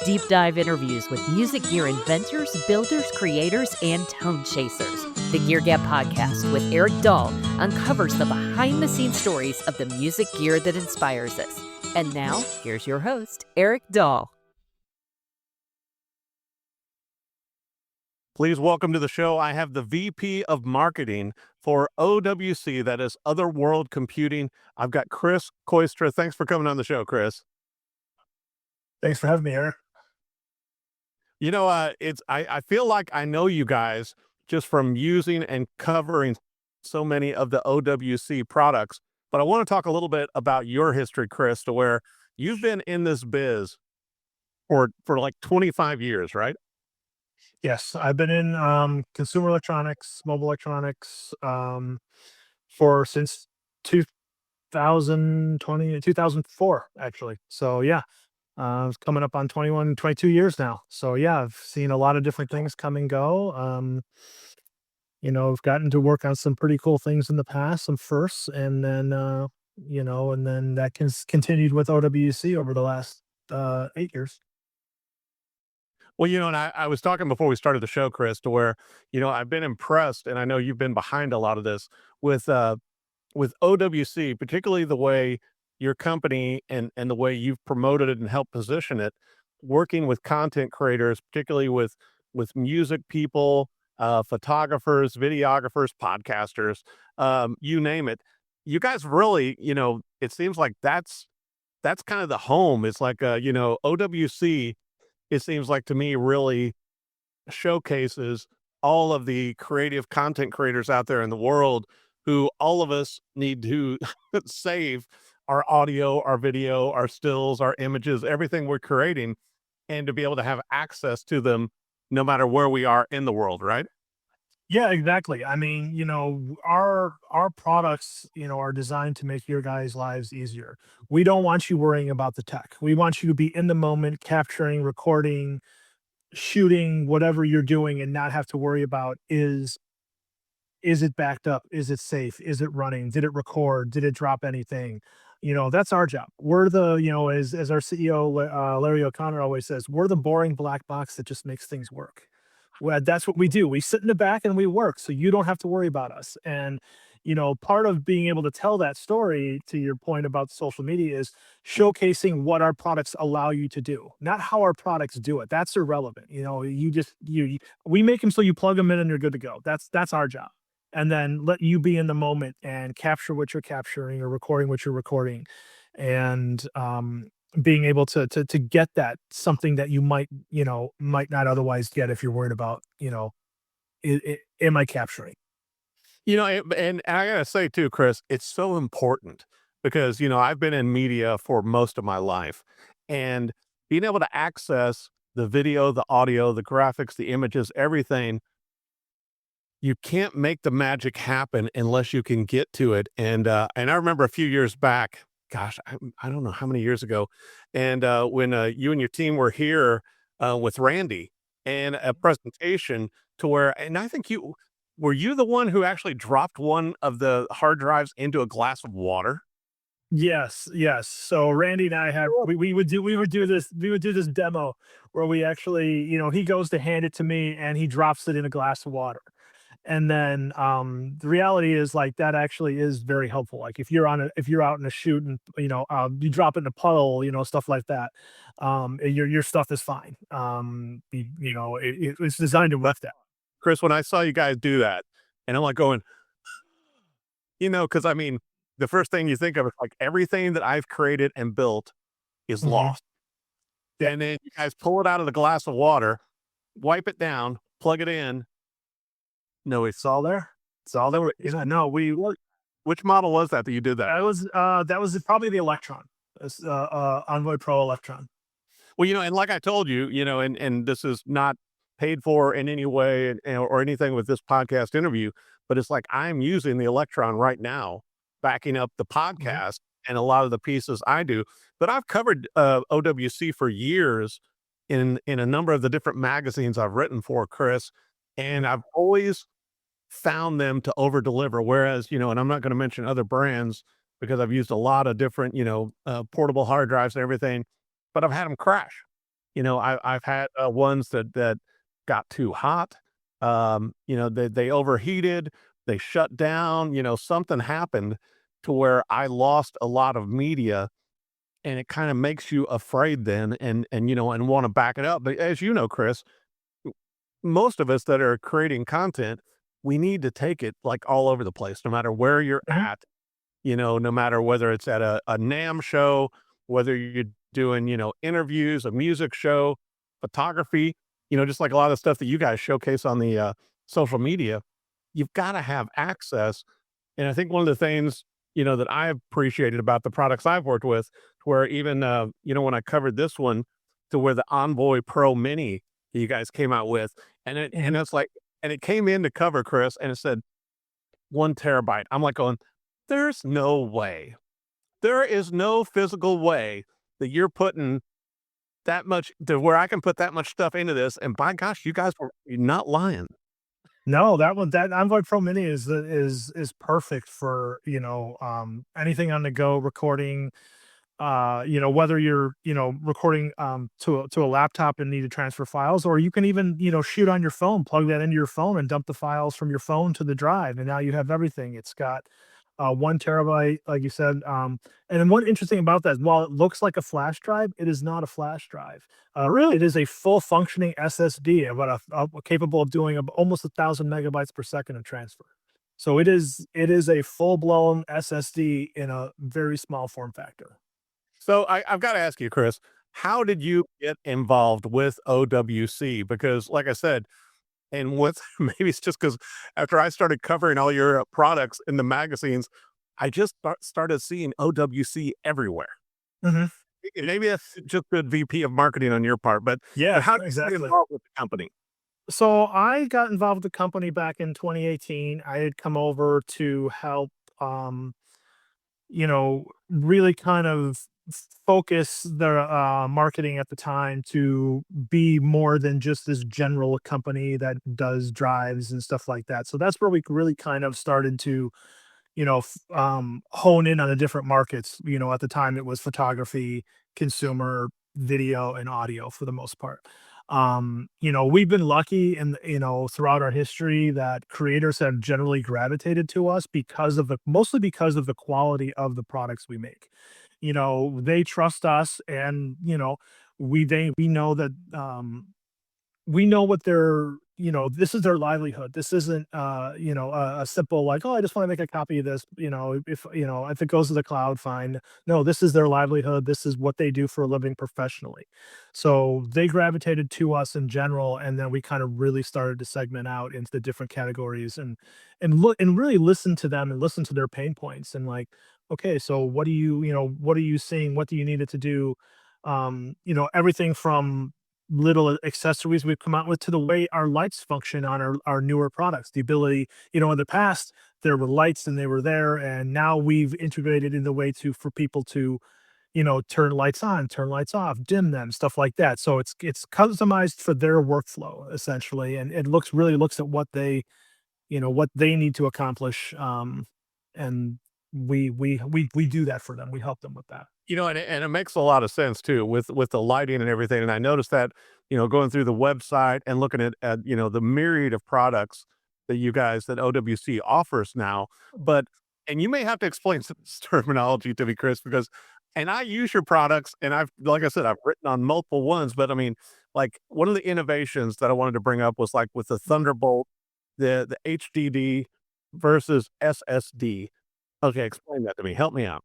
Deep dive interviews with music gear inventors, builders, creators, and tone chasers. The Gear Gab Podcast with Eric Dahl uncovers the behind-the-scenes stories of the music gear that inspires us. And now, here's your host, Eric Dahl. Please welcome to the show. I have the VP of Marketing for OWC, that is Otherworld Computing. I've got Chris Kooistra. Thanks for coming on the show, Chris. Thanks for having me, Eric. You know, I feel like I know you guys just from using and covering so many of the OWC products, but I want to talk a little bit about your history, Chris, to where you've been in this biz for like 25 years, right? Yes, I've been in consumer electronics, mobile electronics for since 2004, actually. So yeah, it's coming up on 21, 22 years now. So yeah, I've seen a lot of different things come and go. I've gotten to work on some pretty cool things in the past, some firsts, and then that continued with OWC over the last 8 years. Well, and I was talking before we started the show, Chris, to where, I've been impressed, and I know you've been behind a lot of this with OWC, particularly the way your company and the way you've promoted it and helped position it, working with content creators, particularly with music people, photographers, videographers, podcasters, you name it. You guys really, it seems like that's kind of the home. It's like, OWC, it seems like to me, really showcases all of the creative content creators out there in the world who all of us need to save our audio, our video, our stills, our images, everything we're creating, and to be able to have access to them no matter where we are in the world, right? Yeah, exactly. I mean, our products, are designed to make your guys' lives easier. We don't want you worrying about the tech. We want you to be in the moment, capturing, recording, shooting, whatever you're doing, and not have to worry about is it backed up? Is it safe? Is it running? Did it record? Did it drop anything? That's our job. We're the, as our CEO, Larry O'Connor always says, we're the boring black box that just makes things work. Well, that's what we do. We sit in the back and we work, so you don't have to worry about us. And, part of being able to tell that story, to your point about social media, is showcasing what our products allow you to do, not how our products do it. That's irrelevant. We make them so you plug them in and you're good to go. That's our job. And then let you be in the moment and capture what you're capturing or recording what you're recording. And, being able to get that, something that you might not otherwise get if you're worried about, am I capturing? And I gotta say too, Chris, it's so important because, I've been in media for most of my life, and being able to access the video, the audio, the graphics, the images, everything, you can't make the magic happen unless you can get to it. And I remember a few years back, gosh, I don't know how many years ago. And when you and your team were here with Randy and a presentation to where, and I think were you the one who actually dropped one of the hard drives into a glass of water? Yes. So Randy and I we would do this demo where we actually, he goes to hand it to me and he drops it in a glass of water. And then the reality is, like, that actually is very helpful. Like if you're out in a shoot and you drop it in a puddle, stuff like that, your stuff is fine. It's designed to lift that. Chris, when I saw you guys do that, and I'm like going, because I mean, the first thing you think of is like everything that I've created and built is lost. And then you guys pull it out of the glass of water, wipe it down, plug it in. No, it's all there. It's all there. No, which model was that you did that? That was probably the Electron, Envoy Pro Electron. Well, and like I told you, and this is not paid for in any way or anything with this podcast interview, but it's like I'm using the Electron right now, backing up the podcast and a lot of the pieces I do. But I've covered OWC for years in a number of the different magazines I've written for, Chris, and I've always found them to over deliver. Whereas, and I'm not going to mention other brands because I've used a lot of different, portable hard drives and everything, but I've had them crash. I've had ones that got too hot. They overheated, they shut down. Something happened to where I lost a lot of media, and it kind of makes you afraid then, and want to back it up. But as you know, Chris, most of us that are creating content, we need to take it like all over the place, no matter where you're Mhm. at, no matter whether it's at a NAM show, whether you're doing, interviews, a music show, photography, just like a lot of stuff that you guys showcase on the social media, you've got to have access. And I think one of the things, that I appreciated about the products I've worked with, where even, when I covered this one, to where the Envoy Pro Mini that you guys came out with, and Mhm. it's like, and it came in to cover, Chris, and it said 1 terabyte. I'm like going, there's no way. There is no physical way that you're putting that much to where I can put that much stuff into this. And by gosh, you guys were not lying. No, that Envoy Pro Mini is perfect for, anything on the go recording, whether you're, recording to a laptop and need to transfer files, or you can even, shoot on your phone, plug that into your phone and dump the files from your phone to the drive. And now you have everything. It's got 1 terabyte, like you said. And then one interesting about that, while it looks like a flash drive, it is not a flash drive. Really, it is a full functioning SSD, about capable of doing almost 1,000 megabytes per second of transfer. So it is a full blown SSD in a very small form factor. So I've got to ask you, Chris, how did you get involved with OWC? Because, like I said, and what's maybe it's just because after I started covering all your products in the magazines, I just started seeing OWC everywhere. Mhm. Maybe that's just good VP of marketing on your part, but Yeah, how did you get exactly. involved with the company? So I got involved with the company back in 2018. I had come over to help, um, really kind of focus the marketing at the time to be more than just this general company that does drives and stuff like that. So that's where we really kind of started to, hone in on the different markets. At the time it was photography, consumer, video, and audio for the most part. We've been lucky in, throughout our history that creators have generally gravitated to us mostly because of the quality of the products we make. They trust us, and, we know that, we know what their, this is their livelihood. This isn't, a simple, like, oh, I just want to make a copy of this. If it goes to the cloud, fine. No, this is their livelihood. This is what they do for a living professionally. So they gravitated to us in general, and then we kind of really started to segment out into the different categories, and look and really listen to them and listen to their pain points, and like, okay, so what are you seeing? What do you need it to do? Everything from little accessories we've come out with to the way our lights function on our newer products. The ability, in the past, there were lights and they were there, and now we've integrated in the way for people to, turn lights on, turn lights off, dim them, stuff like that. So it's customized for their workflow essentially, and it looks at what they need to accomplish. And we do that for them. We help them with that. And it makes a lot of sense too with the lighting and everything. And I noticed that, going through the website and looking at the myriad of products that you guys that OWC offers now. But and you may have to explain some of this terminology to me, Chris, because and I use your products, and I've like I said, I've written on multiple ones, but I mean, like one of the innovations that I wanted to bring up was like with the Thunderbolt, the HDD versus SSD. Okay, explain that to me. Help me out.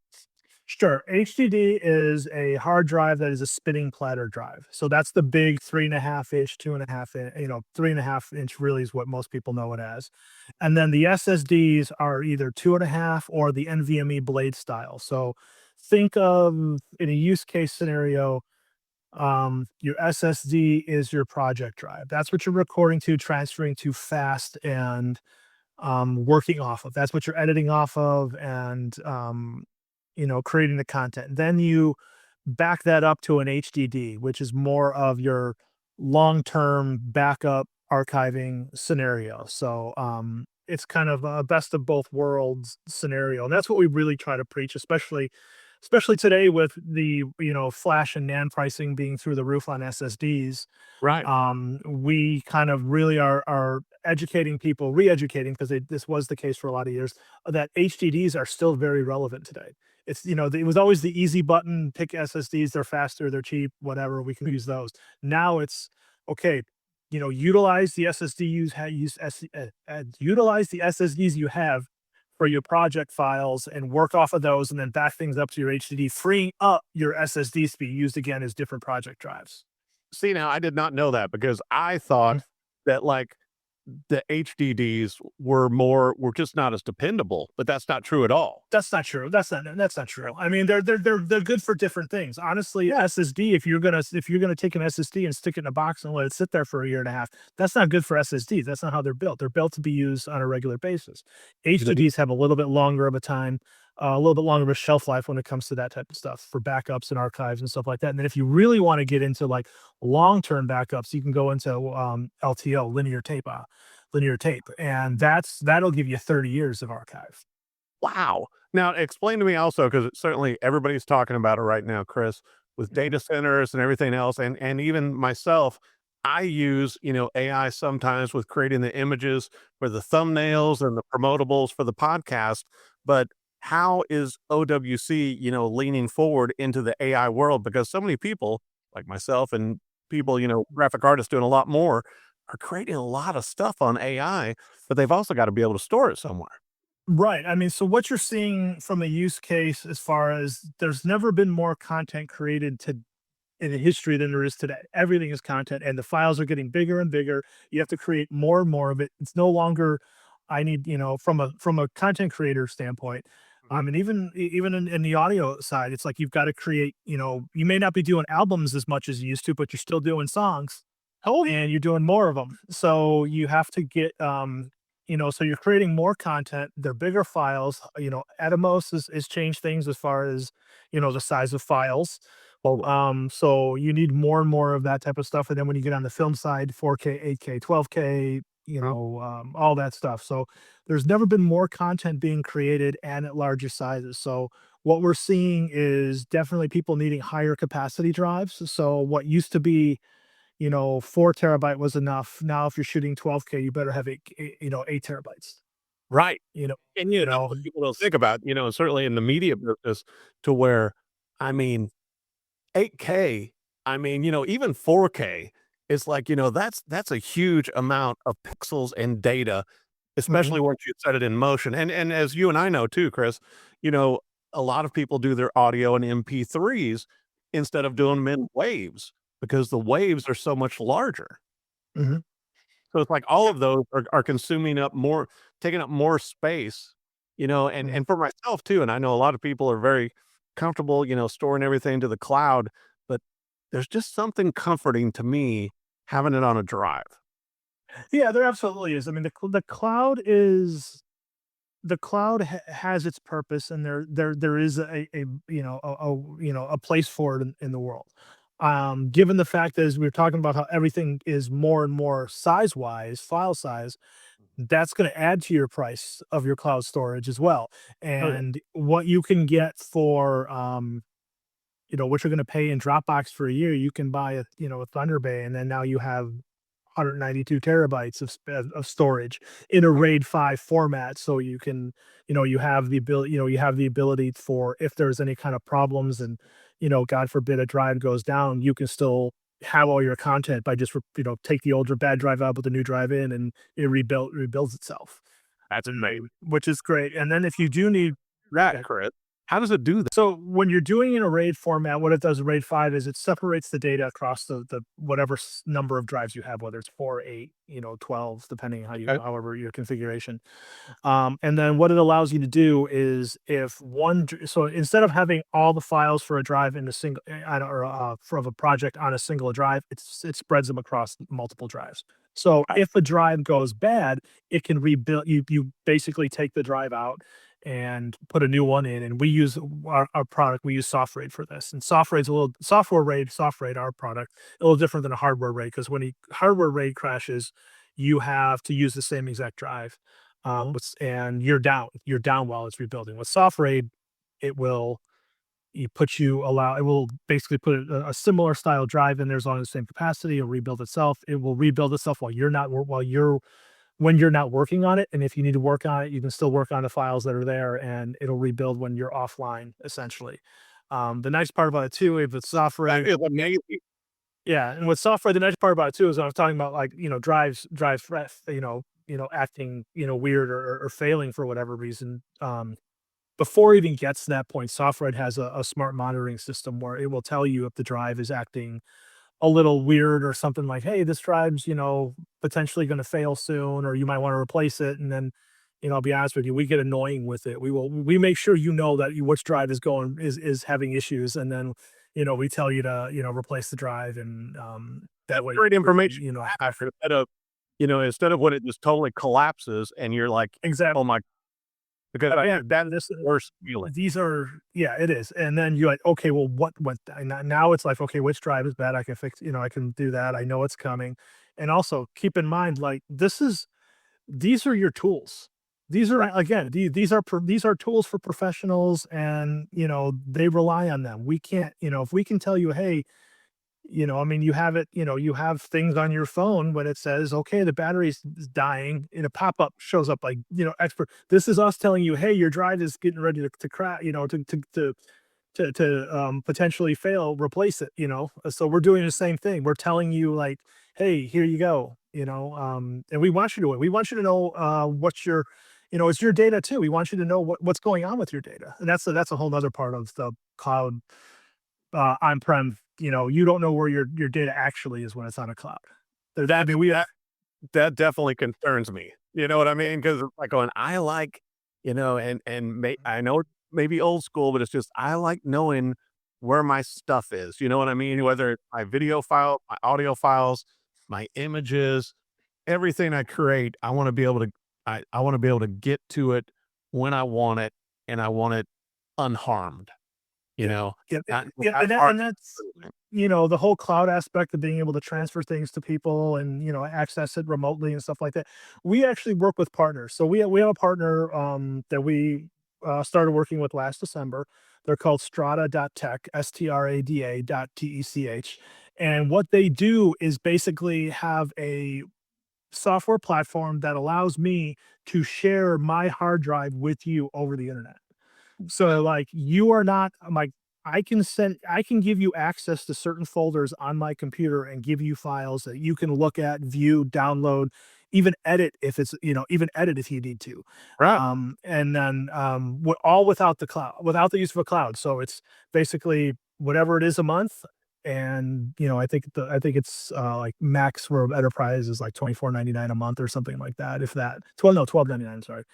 Sure. HDD is a hard drive that is a spinning platter drive. So that's the big 3.5 inch, 2.5 inch, 3.5 inch really is what most people know it as. And then the SSDs are either 2.5 or the NVMe blade style. So think of, in a use case scenario, your SSD is your project drive. That's what you're recording to, transferring to fast, and working off of. That's what you're editing off of, and creating the content. Then you back that up to an HDD, which is more of your long-term backup archiving scenario. So it's kind of a best of both worlds scenario, and that's what we really try to preach, especially especially today with the, flash and NAND pricing being through the roof on SSDs. Right. We kind of really are educating people, re-educating, because this was the case for a lot of years, that HDDs are still very relevant today. It's, it was always the easy button, pick SSDs, they're faster, they're cheap, whatever, we can use those. Now it's okay, utilize the utilize the SSDs you have for your project files and work off of those, and then back things up to your HDD, freeing up your SSDs to be used again as different project drives. See, now I did not know that because I thought that like the HDDs were just not as dependable, but that's not true at all. That's not true. That's not true. I mean, they're good for different things. Honestly, SSD, if you're gonna take an SSD and stick it in a box and let it sit there for a year and a half, that's not good for SSDs. That's not how they're built. They're built to be used on a regular basis. HDDs have a little bit longer of a time, a little bit longer of a shelf life when it comes to that type of stuff for backups and archives and stuff like that. And then if you really want to get into like long-term backups, you can go into LTO, linear tape, and that'll give you 30 years of archive. Wow. Now explain to me also, because certainly everybody's talking about it right now, Chris, with data centers and everything else, and even myself, I use, AI sometimes with creating the images for the thumbnails and the promotables for the podcast. But how is OWC, leaning forward into the AI world? Because so many people like myself and people, graphic artists doing a lot more are creating a lot of stuff on AI, but they've also got to be able to store it somewhere. Right. I mean, so what you're seeing from a use case, as far as there's never been more content created in the history than there is today. Everything is content, and the files are getting bigger and bigger. You have to create more and more of it. It's no longer, I need, from a content creator standpoint. And even in the audio side, it's like you've got to create, you may not be doing albums as much as you used to, but you're still doing songs. Oh, and you're doing more of them. So you have to get, so you're creating more content. They're bigger files. Atomos has changed things as far as, the size of files. So you need more and more of that type of stuff. And then when you get on the film side, 4K, 8K, 12K, all that stuff. So there's never been more content being created and at larger sizes. So what we're seeing is definitely people needing higher capacity drives. So what used to be, 4 terabyte was enough. Now, if you're shooting 12K, you better have 8 terabytes. Right. You know, And what people don't think about, certainly in the media business, to where, I mean, 8K, I mean, even 4K is like, that's a huge amount of pixels and data, especially once you set it in motion. And as you and I know too, Chris, a lot of people do their audio in MP3s instead of doing them in waves because the waves are so much larger. Mhm. So it's like all of those are consuming up more, taking up more space, and for myself too. And I know a lot of people are very comfortable, storing everything to the cloud, but there's just something comforting to me having it on a drive. Yeah, there absolutely is. I mean, the cloud has its purpose, and there is a place for it in the world. Given the fact that, as we were talking about, how everything is more and more size wise, file size, that's going to add to your price of your cloud storage as well. Oh, yeah. And what you can get for, what you're going to pay in Dropbox for a year, you can buy a Thunderbay, and then now you have 192 terabytes of storage in a RAID 5 format. So you can, you have the ability for, if there's any kind of problems and, God forbid a drive goes down, you can still have all your content by just, take the older bad drive out, put the new drive in, and it rebuilds itself. That's amazing. Which is great. And then if you do need, Right, Chris. How does it do that? so when you're doing in a RAID format, what it does in RAID 5 is it separates the data across the whatever number of drives you have, whether it's 4, 8, 12, depending how Okay. however your configuration. And then what it allows you to do is, so instead of having all the files for a drive in a single, for a project on a single drive, it spreads them across multiple drives. So if a drive goes bad, it can rebuild. You basically take the drive out and put a new one in. And we use our product. We use SoftRAID for this. And SoftRAID's SoftRAID, our product, a little different than a hardware RAID, because when hardware RAID crashes, you have to use the same exact drive, and you're down while it's rebuilding. With SoftRAID, it will, it will basically put a similar style drive in there as long as the same capacity. It'll rebuild itself. It will rebuild itself when you're not working on it. And if you need to work on it, you can still work on the files that are there, and it'll rebuild when you're offline, essentially. The nice part about it too, if it's software, That is amazing. yeah, and with software, the nice part about it too is when I was talking about, like, drives, acting, weird or failing for whatever reason. Before it even gets to that point, software has a smart monitoring system where it will tell you if the drive is acting a little weird or something, like, hey, this drive's, potentially going to fail soon, or you might want to replace it. And then, I'll be honest with you, we get annoying with it. We make sure that which drive is having issues. And then, we tell you to, replace the drive. And that way, Great information. after, Instead of when it just totally collapses and you're like, exactly. oh my, because Yeah, that is this the worst feeling. these are, yeah, it is. And then you're like, okay, well, what went now it's like, okay, which drive is bad? I can fix, I can do that. I know it's coming. And also keep in mind, like, these are your tools. These are, again, these are tools for professionals, and, they rely on them. We can't, if we can tell you, hey, I mean, you have things on your phone when it says, okay, the battery's dying, and a pop-up shows up like, expert. This is us telling you, hey, your drive is getting ready to crash, to potentially fail, replace it. So we're doing the same thing. We're telling you, like, hey, here you go. And we want you to, know what's your, it's your data too. We want you to know what's going on with your data. And that's a whole other part of the cloud, on-prem. You don't know where your data actually is when it's on a cloud. That that definitely concerns me. You know what I mean? Because like going, I like, I know it may be old school, but it's just I like knowing where my stuff is. You know what I mean? Whether it's my video file, my audio files, my images, everything I create, I want to be able to I want to be able to get to it when I want it, and I want it unharmed. Yeah, Not, yeah, not hard. and that's, the whole cloud aspect of being able to transfer things to people and, access it remotely and stuff like that. We actually work with partners. So we have a partner, that we started working with last December. They're called strada.tech, strada.tech. And what they do is basically have a software platform that allows me to share my hard drive with you over the internet. So, like, you are not, like, I can give you access to certain folders on my computer and give you files that you can look at, view, download, even edit even edit if you need to. Right. And then, all without without the use of a cloud. So it's basically whatever it is a month. And, I think it's, like, max for enterprise is like 24.99 a month or something like that. If that 12.99, sorry.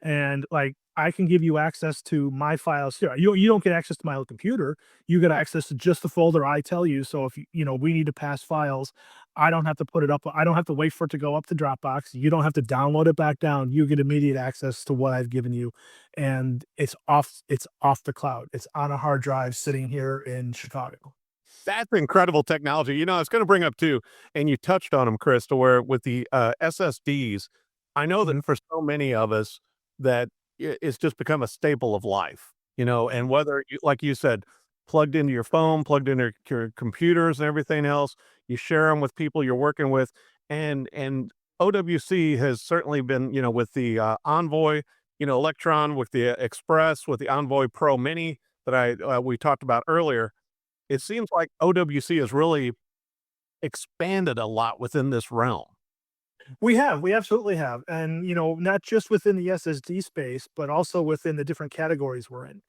And, like, I can give you access to my files here. You don't get access to my old computer. You get access to just the folder I tell you. So if we need to pass files, I don't have to put it up. I don't have to wait for it to go up to Dropbox. You don't have to download it back down. You get immediate access to what I've given you, and it's off the cloud. It's on a hard drive sitting here in Chicago. That's incredible technology. I was going to bring up too, and you touched on them, Chris, to where with the SSDs, I know Mhm. that for so many of us that it's just become a staple of life, and whether, like you said, plugged into your phone, plugged into your computers and everything else, you share them with people you're working with. And OWC has certainly been, with the Envoy, Electron, with the Express, with the Envoy Pro Mini that we talked about earlier. It seems like OWC has really expanded a lot within this realm. We absolutely have. And, not just within the SSD space, but also within the different categories we're in.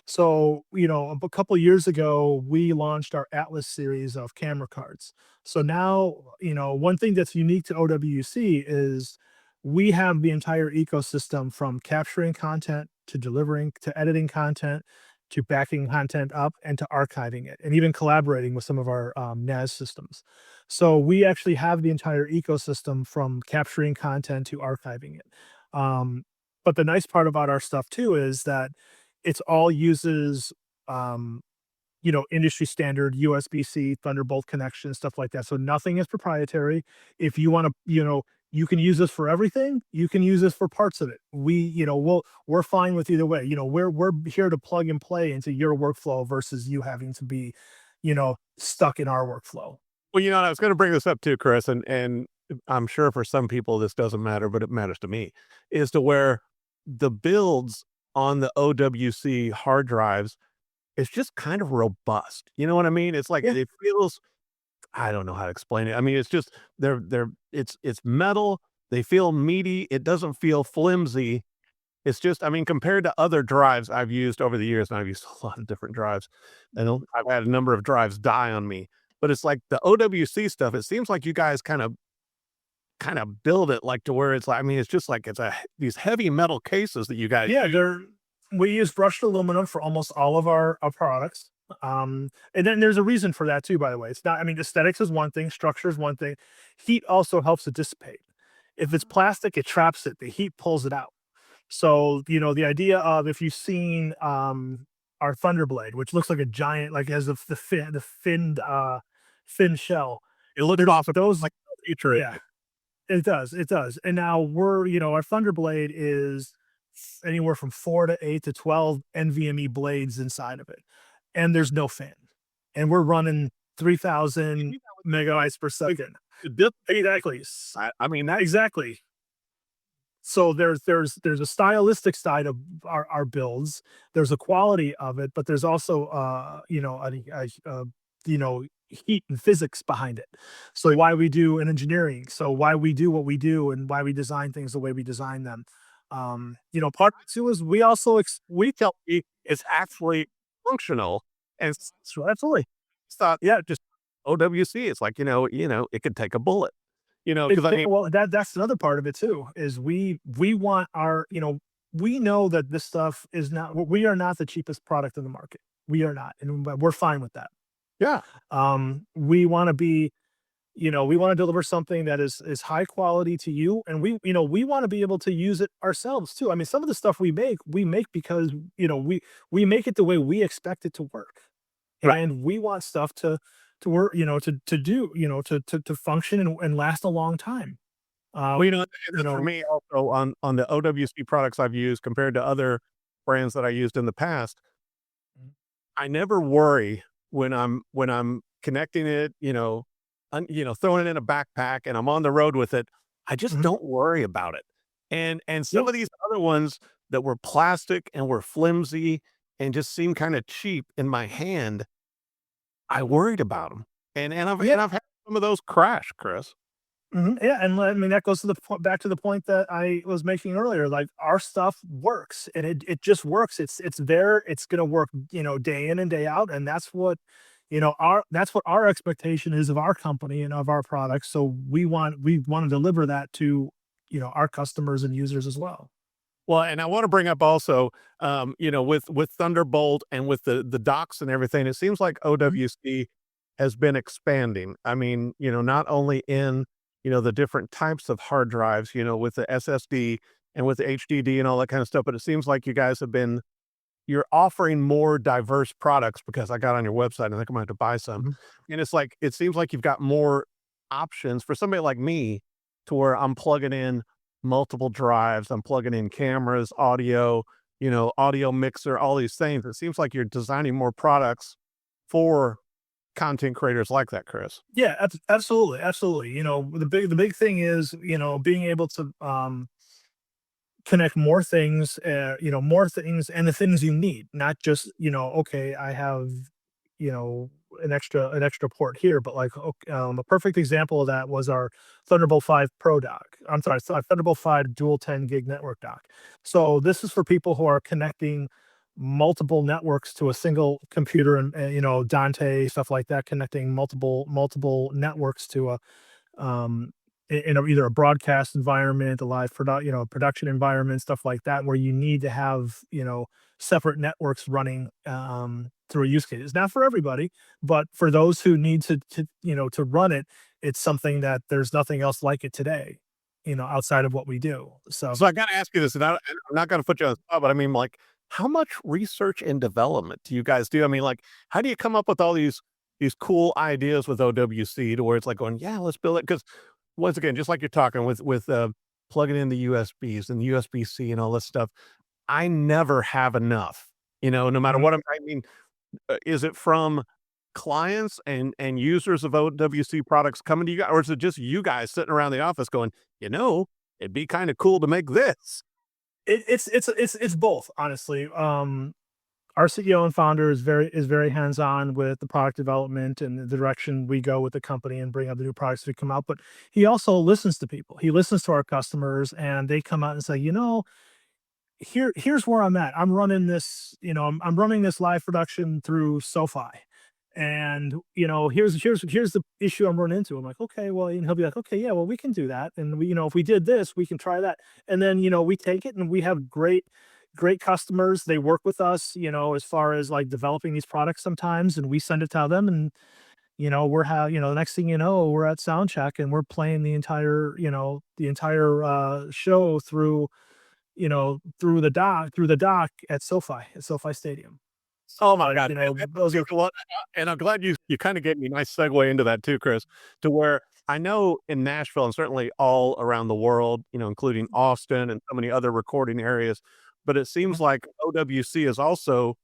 So, a couple years ago, we launched our Atlas series of camera cards. So now, one thing that's unique to OWC is we have the entire ecosystem from capturing content to delivering to editing content to backing content up and to archiving it, and even collaborating with some of our NAS systems. So we actually have the entire ecosystem from capturing content to archiving it. But the nice part about our stuff too is that it's all uses, um, industry standard USB-C, Thunderbolt connection, stuff like that. So nothing is proprietary. If you want to, You can use this for everything. You can use this for parts of it. We're fine with either way. We're here to plug and play into your workflow versus you having to be, stuck in our workflow. Well, I was going to bring this up too, Chris, and I'm sure for some people this doesn't matter, but it matters to me, is to where the builds on the OWC hard drives is just kind of robust. You know what I mean? It's like it feels, I don't know how to explain it. I mean, it's just it's metal. They feel meaty. It doesn't feel flimsy. It's just, I mean, compared to other drives I've used over the years, and I've used a lot of different drives, and I've had a number of drives die on me. But it's like the OWC stuff. It seems like you guys kind of build it like to where it's like, I mean, it's just like these heavy metal cases that you guys. Yeah, we use brushed aluminum for almost all of our products. And then there's a reason for that too, by the way. It's not, I mean, aesthetics is one thing, structure is one thing. Heat also helps it dissipate. If it's plastic, it traps it. The heat pulls it out. So, the idea of, if you've seen our Thunderblade, which looks like a giant, like has the fin shell. It looked off of those like yeah, it does. It does. And now our Thunderblade is anywhere from 4 to 8 to 12 NVMe blades inside of it. And there's no fan. And we're running 3,000 megabytes per second. Exactly. I mean, exactly. So there's a stylistic side of our builds. There's a quality of it, but there's also heat and physics behind it. So why we do in engineering, so why we do what we do, and why we design things the way we design them. Part two is we also we tell you it's actually functional, and so absolutely. It's not just OWC. It's like it could take a bullet. Because I mean, well, that's another part of it too. Is we want our we know that this stuff is not. We are not the cheapest product in the market. We are not, and we're fine with that. Yeah. We want to be, we want to deliver something that is high quality to you, and we want to be able to use it ourselves too. I mean, some of the stuff we make because we make it the way we expect it to work, right. And we want stuff to work, to do, to function and last a long time. For me also on the OWC products I've used compared to other brands that I used in the past, I never worry when I'm connecting it, throwing it in a backpack and I'm on the road with it. I just don't worry about it. And some of these other ones that were plastic and were flimsy and just seemed kind of cheap in my hand, I worried about them. And I've had some of those crash, Chris. Yeah, and I mean that goes to back to the point that I was making earlier. Like, our stuff works, and it just works. It's there. It's gonna work, day in and day out, and that's what our expectation is of our company and of our products. So we want to deliver that to our customers and users as well. Well, and I want to bring up also, with Thunderbolt and with the docks and everything, it seems like OWC has been expanding. I mean, not only in the different types of hard drives, with the SSD and with the HDD and all that kind of stuff. But it seems like you guys you're offering more diverse products, because I got on your website and I think I'm going to have to buy some. And it's like, it seems like you've got more options for somebody like me, to where I'm plugging in multiple drives. I'm plugging in cameras, audio, audio mixer, all these things. It seems like you're designing more products for content creators like that, Chris. Yeah, absolutely. The big thing is, being able to connect more things, and the things you need, not just, okay, I have, an extra port here, but like, a perfect example of that was our Thunderbolt 5 Pro dock. I'm sorry, Thunderbolt 5 dual 10 gig network dock. So this is for people who are connecting multiple networks to a single computer, and Dante, stuff like that, connecting multiple networks to a either a broadcast environment, a live production environment, stuff like that, where you need to have separate networks running through a use case. It's not for everybody, but for those who need to run it, it's something that there's nothing else like it today, outside of what we do. So I got to ask you this, and I'm not going to put you on the spot, but I mean, like, how much research and development do you guys do? I mean, like, how do you come up with all these cool ideas with OWC to where it's like going, yeah, let's build it? Because once again, just like you're talking with plugging in the USBs and the USB-C and all this stuff, I never have enough, no matter Mhm. what I mean, is it from clients and users of OWC products coming to you guys, or is it just you guys sitting around the office going, it'd be kind of cool to make this? It's both, honestly. Our CEO and founder is very hands-on with the product development and the direction we go with the company and bring up the new products that come out. But he also listens to people. He listens to our customers, and they come out and say, here's where I'm at. I'm running this, I'm running this live production through SoFi. And here's the issue I'm running into. I'm like, okay, well, and he'll be like, okay, yeah, well, we can do that. And if we did this, we can try that. And then, we take it and we have great customers. They work with us, as far as like developing these products sometimes, and we send it to them. And, the next thing you know, we're at sound check and we're playing the entire show through the dock at SoFi Stadium. Oh my God. Those are And I'm glad you kind of gave me a nice segue into that too, Chris, to where I know in Nashville and certainly all around the world, including Austin and so many other recording areas, but it seems like OWC has also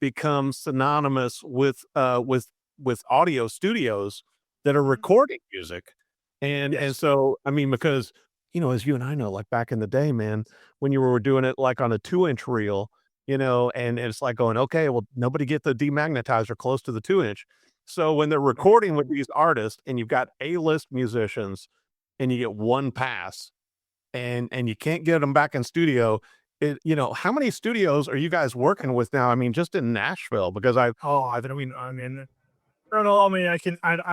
become synonymous with audio studios that are recording music. And yes. so I mean, because as you and I know, like back in the day, man, when you were doing it like on a 2-inch reel, and it's like going, okay, well, nobody get the demagnetizer close to the 2-inch. So when they're recording with these artists and you've got A-list musicians and you get one pass and you can't get them back in studio, how many studios are you guys working with now? I mean, just in Nashville, because I don't know. I mean, I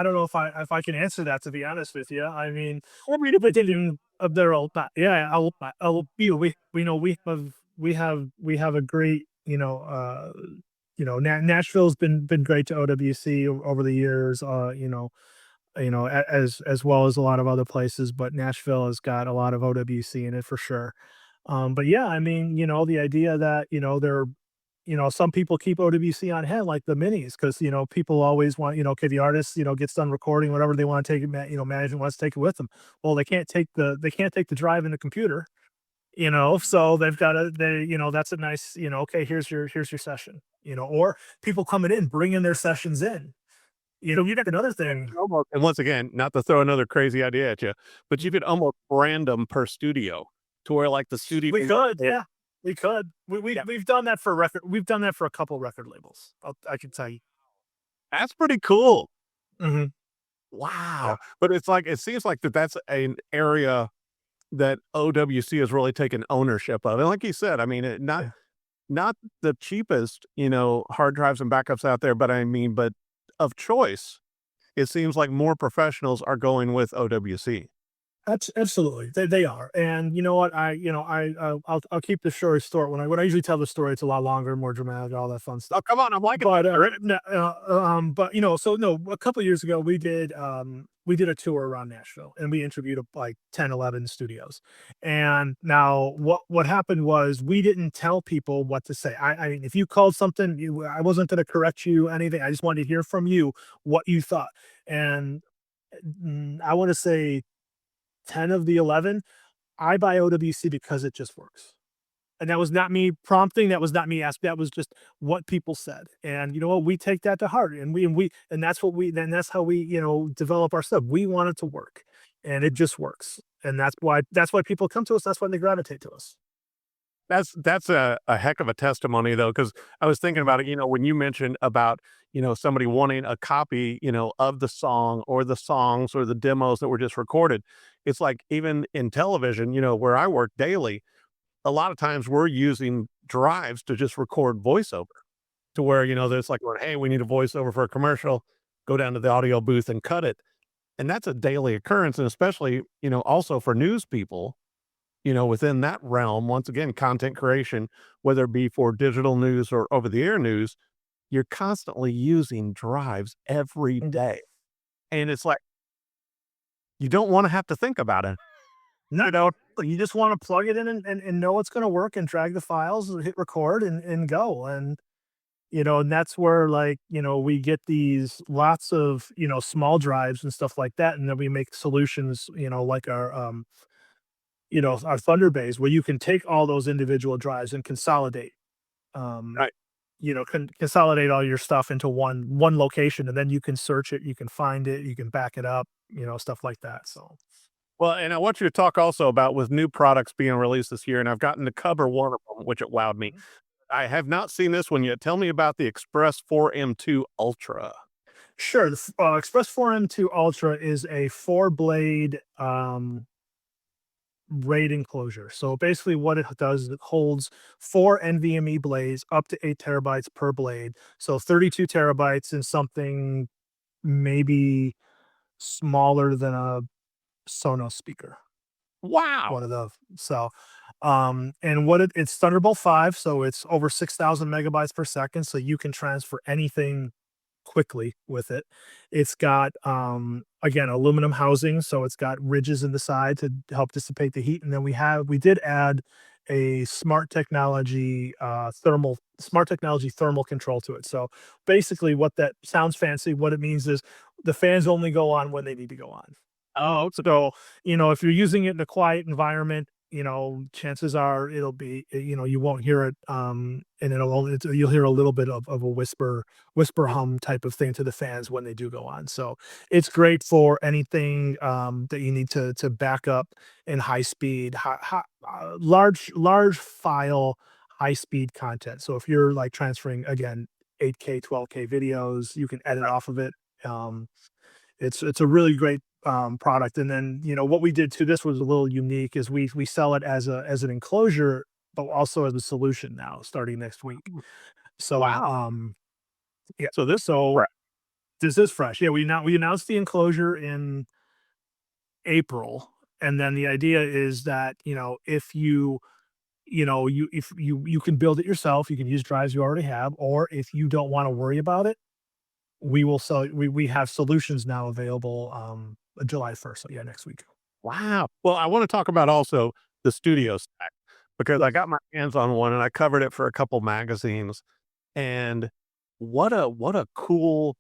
don't know if I can answer that, to be honest with you. If I didn't up there all that, yeah, we have a great, Nashville's been great to OWC over the years. As well as a lot of other places, but Nashville has got a lot of OWC in it for sure. But yeah, the idea that, some people keep OWC on hand, like the minis, because, people always want, okay, the artist, gets done recording, whatever they want to take it, management wants to take it with them. Well, they can't take the drive in the computer, so they've got that's a nice, okay, here's your session, or people coming in, bringing their sessions in. You got another thing. and once again, not to throw another crazy idea at you, but you could almost brand them per studio to where like the studio. We could, yeah, we could. Yeah. We've done that for record. We've done that for a couple record labels. I can tell you. That's pretty cool. Mhm. Wow. Yeah. But it's like, it seems like that's an area that OWC has really taken ownership of. And like you said, I mean, Yeah. not the cheapest, hard drives and backups out there, but but of choice, it seems like more professionals are going with OWC. Absolutely, they are. And you know what? I'll keep the story short. When I usually tell the story, it's a lot longer, more dramatic, all that fun stuff. Oh, come on. I'm liking But it. so no, a couple of years ago we did a tour around Nashville, and we interviewed like 10, 11 studios. And now what happened was, we didn't tell people what to say. I mean, if you called something, I wasn't going to correct you, anything. I just wanted to hear from you what you thought. And I want to say 10 of the 11, I buy OWC because it just works. And that was not me prompting. That was not me asking. That was just what people said. And you know what? We take that to heart, and that's how we, develop our stuff. We want it to work, and it just works. And that's why people come to us. That's why they gravitate to us. That's a heck of a testimony though, because I was thinking about it, when you mentioned about, somebody wanting a copy, of the song or the songs or the demos that were just recorded. It's like even in television, where I work daily, a lot of times we're using drives to just record voiceover to where, there's like, hey, we need a voiceover for a commercial, go down to the audio booth and cut it. And that's a daily occurrence. And especially, also for news people, within that realm, once again, content creation, whether it be for digital news or over the air news, you're constantly using drives every day. And it's like, you don't want to have to think about it. No, you just want to plug it in and know it's going to work, and drag the files, hit record, and go. And And that's where, like, we get these lots of, small drives and stuff like that. And then we make solutions, like our Thunderbays, where you can take all those individual drives and consolidate, um, Right. consolidate all your stuff into one location, and then you can search it, you can find it, you can back it up, stuff like that. So Well, and I want you to talk also about with new products being released this year, and I've gotten to cover one of them, which it wowed me. I have not seen this one yet. Tell me about the Express 4M2 Ultra. sure, the Express 4M2 Ultra is a four-blade RAID enclosure. So basically, what it does is it holds four NVMe blades up to 8 TB per blade. So 32 terabytes in something maybe smaller than a Sonos speaker. Wow. One of those. So, and it's Thunderbolt 5, so it's over 6,000 megabytes per second. So you can transfer anything quickly with it. It's got, again, aluminum housing, so it's got ridges in the side to help dissipate the heat. And then we did add a smart technology thermal control to it. So basically, what that sounds fancy, what it means is the fans only go on when they need to go on. Oh, So, if you're using it in a quiet environment, chances are it'll be, you won't hear it, and you'll hear a little bit of a whisper hum type of thing to the fans when they do go on. So it's great for anything that you need to back up in high speed, large file, high speed content. So if you're like transferring again 8K, 12K videos, you can edit off of it. Um, it's a really great product. And then, what we did to this was a little unique is we sell it as an enclosure, but also as a solution now starting next week. So wow. yeah, So this, so right. this is fresh. Yeah, we announced the enclosure in April. And then the idea is that, if you can build it yourself, you can use drives you already have, or if you don't want to worry about it, we have solutions now available, July 1st. So yeah, next week. Wow. Well, I want to talk about also the studio stack because I Yes. got my hands on one and I covered it for a couple magazines. And what a cool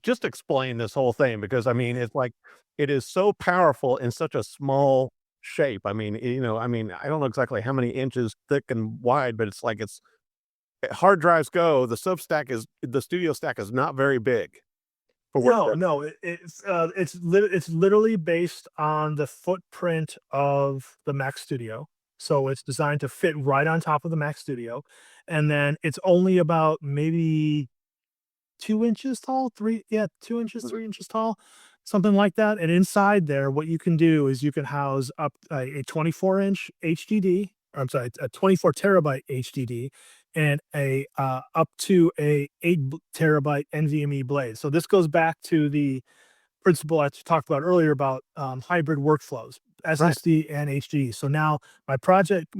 just explain this whole thing because I mean it's like it is so powerful in such a small shape. I mean, I don't know exactly how many inches thick and wide, but it's like it's hard drives go. The studio stack is not very big for where No, no, it's literally based on the footprint of the Mac Studio. So it's designed to fit right on top of the Mac Studio, and then it's only about maybe 2 inches tall, 3 yeah, 2 inches, 3 inches tall, something like that. And inside there, what you can do is you can house up a 24-inch HDD, or I'm sorry, a 24 terabyte HDD, and a up to a 8 terabyte NVMe blade. So this goes back to the principle I talked about earlier about hybrid workflows, right. SSD and HDD. So now my project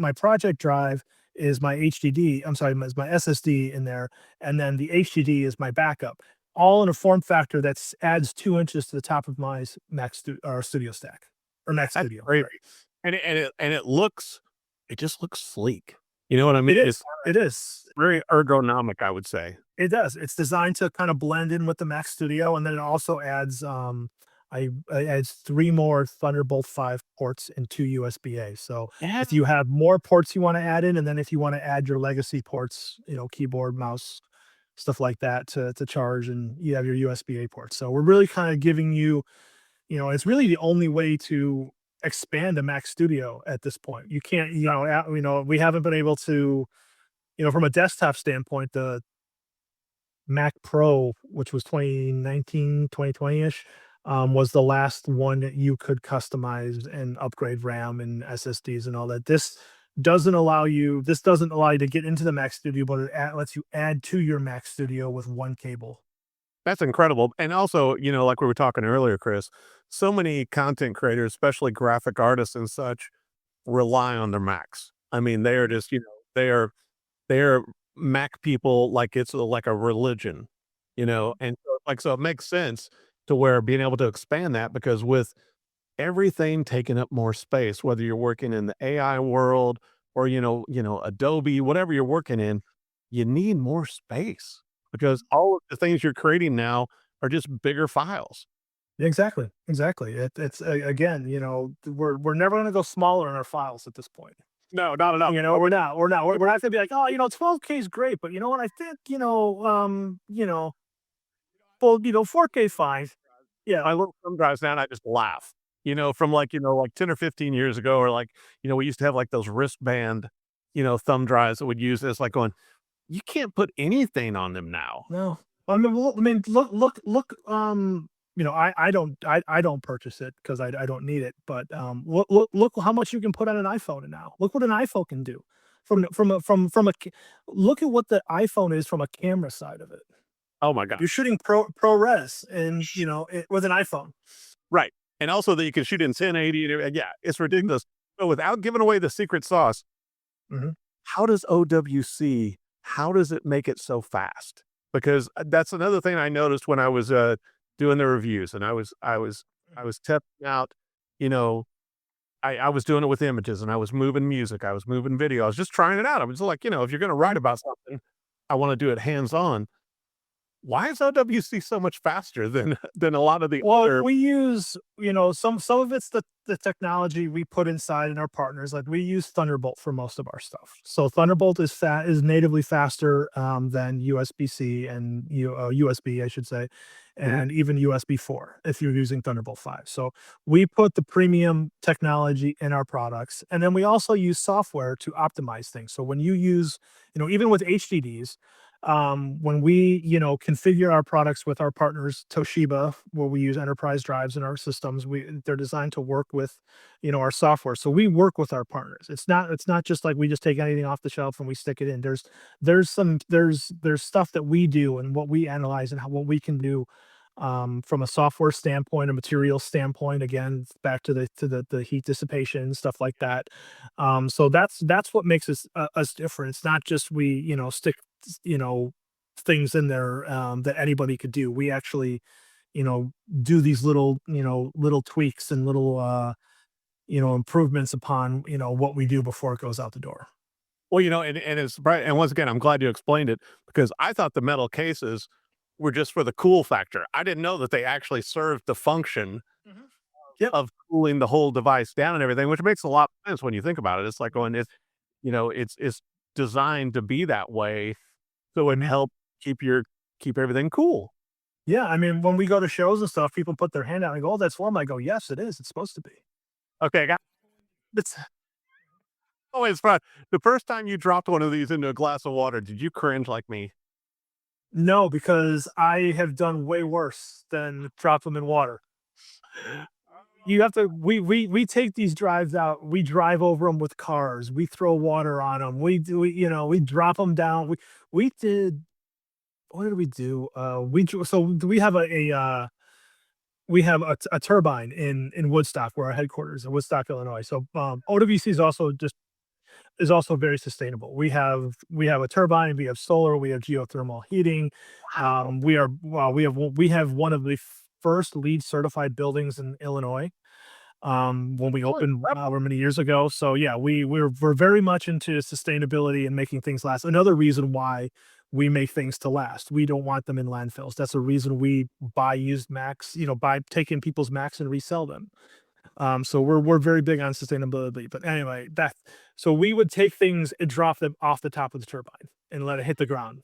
drive is my HDD. I'm sorry, is my SSD in there, and then the HDD is my backup. All in a form factor that adds 2 inches to the top of my or Studio Stack or Mac That's Studio. great. Sorry. It just looks sleek. You know what I mean? It It's is. It is. very ergonomic, I would say. It does. It's designed to kind of blend in with the Mac Studio, and then it also adds, I adds 3 more Thunderbolt 5 ports and 2 USB-A. So Yeah. if you have more ports you wanna add in, and then if you wanna add your legacy ports, keyboard, mouse, stuff like that to charge, and you have your USB-A ports. So we're really kinda giving you, it's really the only way to expand a Mac Studio at this point. You can't, we haven't been able to, from a desktop standpoint, the Mac Pro, which was 2019, 2020-ish, was the last one that you could customize and upgrade RAM and SSDs and all that. This doesn't allow you to get into the Mac Studio, but lets you add to your Mac Studio with one cable. That's incredible. And also, like we were talking earlier, Chris, so many content creators, especially graphic artists and such, rely on their Macs. I mean, they are just, they're Mac people like it's like a religion, and so it makes sense to where being able to expand that because with everything taking up more space, whether you're working in the AI world or, Adobe, whatever you're working in, you need more space because all of the things you're creating now are just bigger files. Exactly, exactly. It's again, we're never going to go smaller in our files at this point. No, not at all. We're not going to be like, oh, 12K is great, but you know what? I think, well, 4K is fine. Yeah. My little thumb drives now, and I just laugh, from like, like 10 or 15 years ago, or like, we used to have like those wristband, thumb drives that would use this, like going, you can't put anything on them now. No. Look. I don't purchase it because I don't need it. But look how much you can put on an iPhone now. Look what an iPhone can do. Look at what the iPhone is from a camera side of it. Oh my God. You're shooting ProRes and with an iPhone. Right. And also that you can shoot in 1080. Yeah, it's ridiculous. But without giving away the secret sauce, how does OWC, how does it make it so fast? Because that's another thing I noticed when I was doing the reviews, and I was testing out, I was doing it with images, and I was moving music, I was moving video, I was just trying it out. I was like, if you're going to write about something, I want to do it hands-on. Why is OWC so much faster than a lot of the other? We use, some of it's the technology we put inside in our partners. Like we use Thunderbolt for most of our stuff. So Thunderbolt is natively faster than USB-C and USB, I should say, and even USB 4 if you're using Thunderbolt 5. So we put the premium technology in our products, and then we also use software to optimize things. So when you use, even with HDDs, when we configure our products with our partners Toshiba, where we use enterprise drives in our systems, they're designed to work with our software. So we work with our partners. It's not just like we just take anything off the shelf and we stick it in. There's stuff that we do and what we analyze and what we can do from a software standpoint, a material standpoint, again back to the heat dissipation, stuff like that. So that's what makes us different. It's not just we stick things in there that anybody could do. We actually do these little tweaks and little improvements upon what we do before it goes out the door. Well, and it's bright. And once again, I'm glad you explained it, because I thought the metal cases were just for the cool factor. I didn't know that they actually served the function of cooling the whole device down and everything, which makes a lot of sense when you think about it. It's like going, it's designed to be that way, so it help keep everything cool. Yeah, I mean, when we go to shows and stuff, people put their hand out and go, "Oh, that's warm." I go, "Yes, it is. It's supposed to be." Okay, it's always fun. The first time you dropped one of these into a glass of water, did you cringe like me? No, because I have done way worse than drop them in water. You have to. We take these drives out. We drive over them with cars. We throw water on them. We drop them down. We did. What did we do? We have a turbine in Woodstock, where our headquarters in Woodstock, Illinois. So OWC is also very sustainable. We have a turbine, we have solar, we have geothermal heating. We have one of the first LEED certified buildings in Illinois. When we opened however many years ago. So yeah, we're very much into sustainability and making things last. Another reason why we make things to last. We don't want them in landfills. That's the reason we buy used Macs, by taking people's Macs and resell them. So we're very big on sustainability. But anyway, so we would take things and drop them off the top of the turbine and let it hit the ground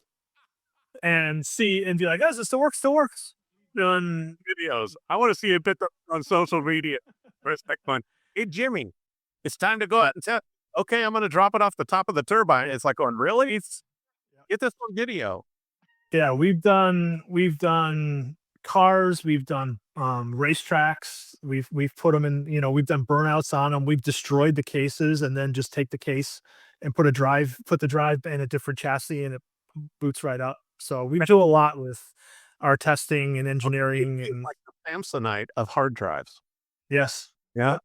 and be like, "Oh, this still works, still works." Done videos. I want to see it put on social media. First one. Hey Jimmy, it's time to go out and tell. Okay, I'm going to drop it off the top of the turbine. It's like going, really? Get this on video. Yeah, we've done cars, we've done racetracks, we've put them in, we've done burnouts on them, we've destroyed the cases and then just take the case and put the drive in a different chassis and it boots right up. So we do a lot with our testing and engineering and like the Samsonite of hard drives. Yes. Yeah.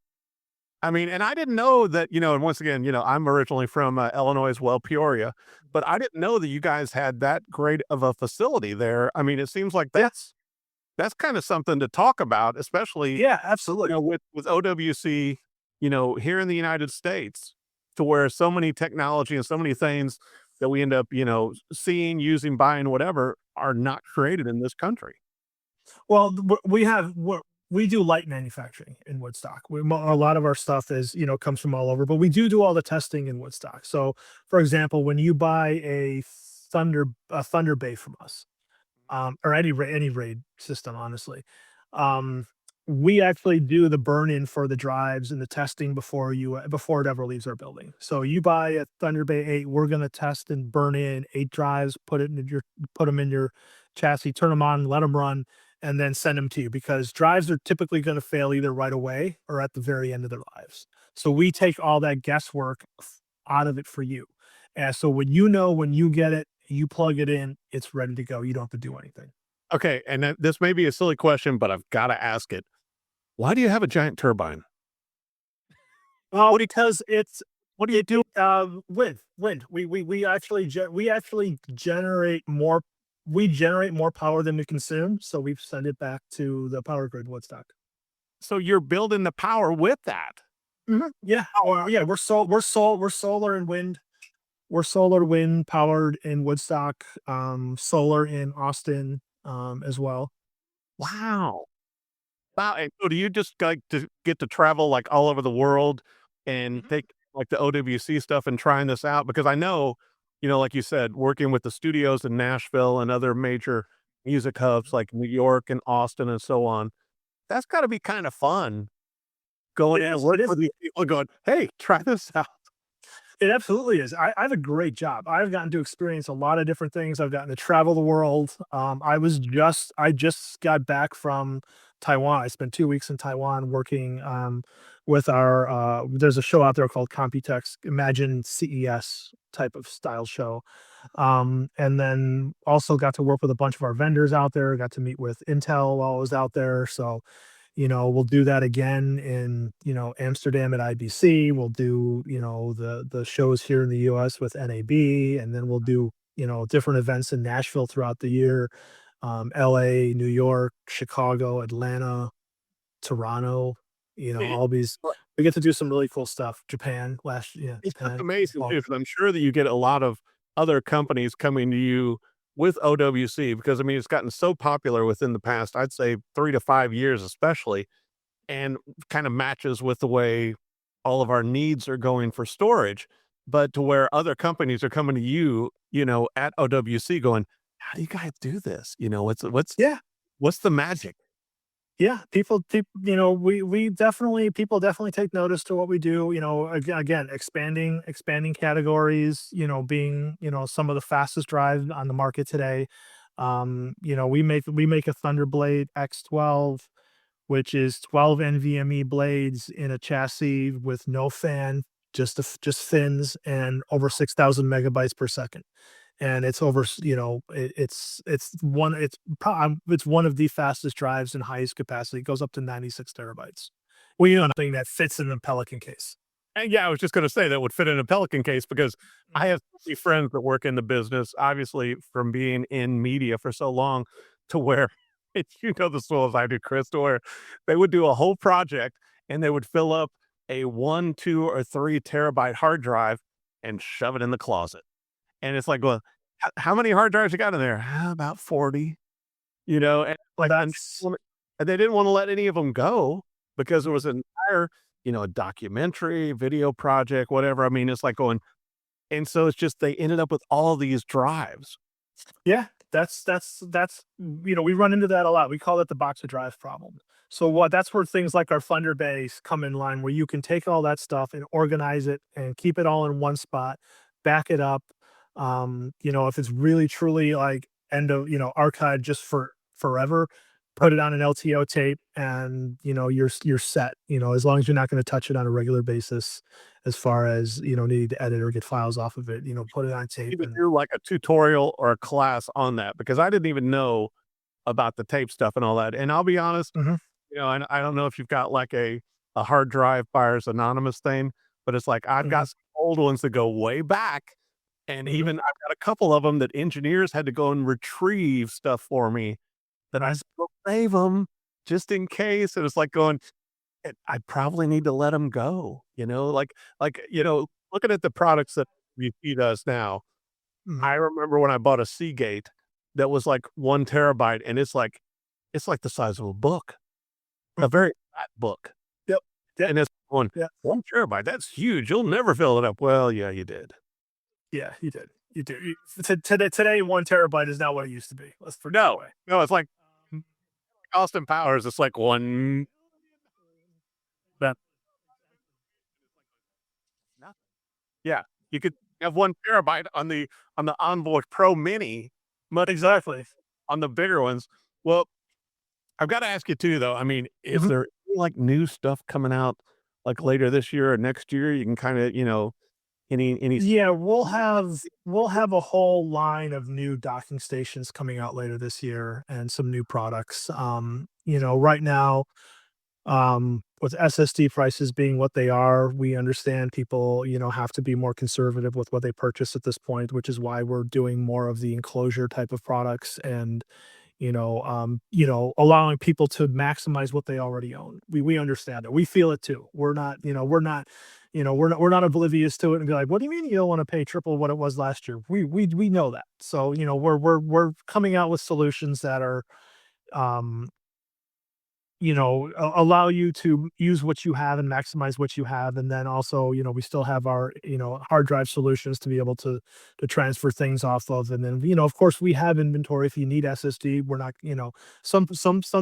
I mean, and I didn't know that, and once again, I'm originally from Illinois as well, Peoria, but I didn't know that you guys had that great of a facility there. I mean, it seems like that's kind of something to talk about, especially, yeah, absolutely. With OWC, here in the United States, to where so many technology and so many things that we end up, seeing, using, buying, whatever, are not created in this country. Well, we do light manufacturing in Woodstock. A lot of our stuff is, comes from all over, but we do all the testing in Woodstock. So, for example, when you buy a Thunder Bay from us, or any raid system, honestly, um, we actually do the burn-in for the drives and the testing before it ever leaves our building. So you buy a Thunder Bay 8, we're gonna test and burn in 8 drives, put them in your chassis, turn them on, let them run, and then send them to you, because drives are typically gonna fail either right away or at the very end of their lives. So we take all that guesswork out of it for you. And so when you get it, you plug it in, it's ready to go. You don't have to do anything. Okay, and this may be a silly question, but I've got to ask it. Why do you have a giant turbine? Oh, because what do you do? Wind. We actually generate more. We generate more power than we consume, so we send it back to the power grid, Woodstock. So you're building the power with that. Yeah. Oh, yeah. We're solar and wind. We're solar wind powered in Woodstock. Solar in Austin, as well. Wow. Wow. And so do you just like to get to travel like all over the world and Mhm. take like the OWC stuff and trying this out? Because I know, like you said, working with the studios in Nashville and other major music hubs like New York and Austin and so on, that's got to be kind of fun going It and is. It work is. with these people going, hey, try this out. It absolutely is. I have a great job. I've gotten to experience a lot of different things. I've gotten to travel the world. I just got back from Taiwan. I spent 2 weeks in Taiwan working, with our, there's a show out there called Computex, Imagine CES type of style show. And then also got to work with a bunch of our vendors out there, got to meet with Intel while I was out there. So, we'll do that again in, Amsterdam at IBC. We'll do, the shows here in the US with NAB, and then we'll do, different events in Nashville throughout the year. LA, New York, Chicago, Atlanta, Toronto, It- all these. We get to do some really cool stuff. It's just Japan as amazing well. too, 'cause I'm sure that you get a lot of other companies coming to you with OWC because, I mean, it's gotten so popular within the past, I'd say 3 to 5 years especially, and kind of matches with the way all of our needs are going for storage, but to where other companies are coming to you, at OWC going, "How do you guys do this?" Yeah. What's the magic? Yeah, we definitely people definitely take notice to what we do. Again, expanding categories. Being some of the fastest drive on the market today. We make a Thunderblade X12, which is 12 NVMe blades in a chassis with no fan, just fins, and over 6,000 megabytes per second. And it's over, it's one of the fastest drives and highest capacity. It goes up to 96 terabytes. Well, something that fits in the Pelican case. And yeah, I was just gonna say that would fit in a Pelican case because I have so many friends that work in the business, obviously from being in media for so long to where you know this well as I do, Chris, to where they would do a whole project and they would fill up a 1, 2, or 3 terabyte hard drive and shove it in the closet. And it's like, well, how many hard drives you got in there? About 40, and Well, like, and that's and they didn't want to let any of them go because there was an entire, documentary, video project, whatever. I mean, it's like going, and so it's just they ended up with all these drives. Yeah, we run into that a lot. We call it the box of drive problem. So that's where things like our Thunder Base come in line, where you can take all that stuff and organize it and keep it all in one spot, back it up. If it's really truly like archived just for forever, put it on an LTO tape, and you're set. As long as you're not going to touch it on a regular basis, as far as needing to edit or get files off of it, put it on tape. Even And do like a tutorial or a class on that because I didn't even know about the tape stuff and all that. And I'll be honest, Mhm, I don't know if you've got like a hard drive buyers anonymous thing, but it's like I've mhm, got some old ones that go way back. And mhm. even I've got a couple of them that engineers had to go and retrieve stuff for me that I Mhm. still save them just in case. And it's like going, I probably need to let them go, looking at the products that you feed us now. I remember when I bought a Seagate that was like 1 terabyte, and it's like the size of a book, a very fat book. Yep. Yeah. And it's going, Yeah. 1 terabyte, that's huge. You'll never fill it up. Well, yeah, you did. Yeah, you did. You did. Today, 1 terabyte is not what it used to be. Let's put it that way. No, it's like Austin Powers. It's like one. That. Yeah, you could have 1 terabyte on the Envoy Pro Mini, but Exactly. on the bigger ones. Well, I've got to ask you too, though. I mean, is there like new stuff coming out like later this year or next year? You can kind of, any. Yeah, we'll have a whole line of new docking stations coming out later this year and some new products. Right now, with SSD prices being what they are, we understand people, have to be more conservative with what they purchase at this point, which is why we're doing more of the enclosure type of products and allowing people to maximize what they already own. We understand it. We feel it too. We're not oblivious to it and be like, what do you mean you don't want to pay triple what it was last year? We know that. So, we're coming out with solutions that are, um, allow you to use what you have and maximize what you have. And then also, we still have our, hard drive solutions to be able to transfer things off of. And then, of course we have inventory. If you need SSD, we're not, some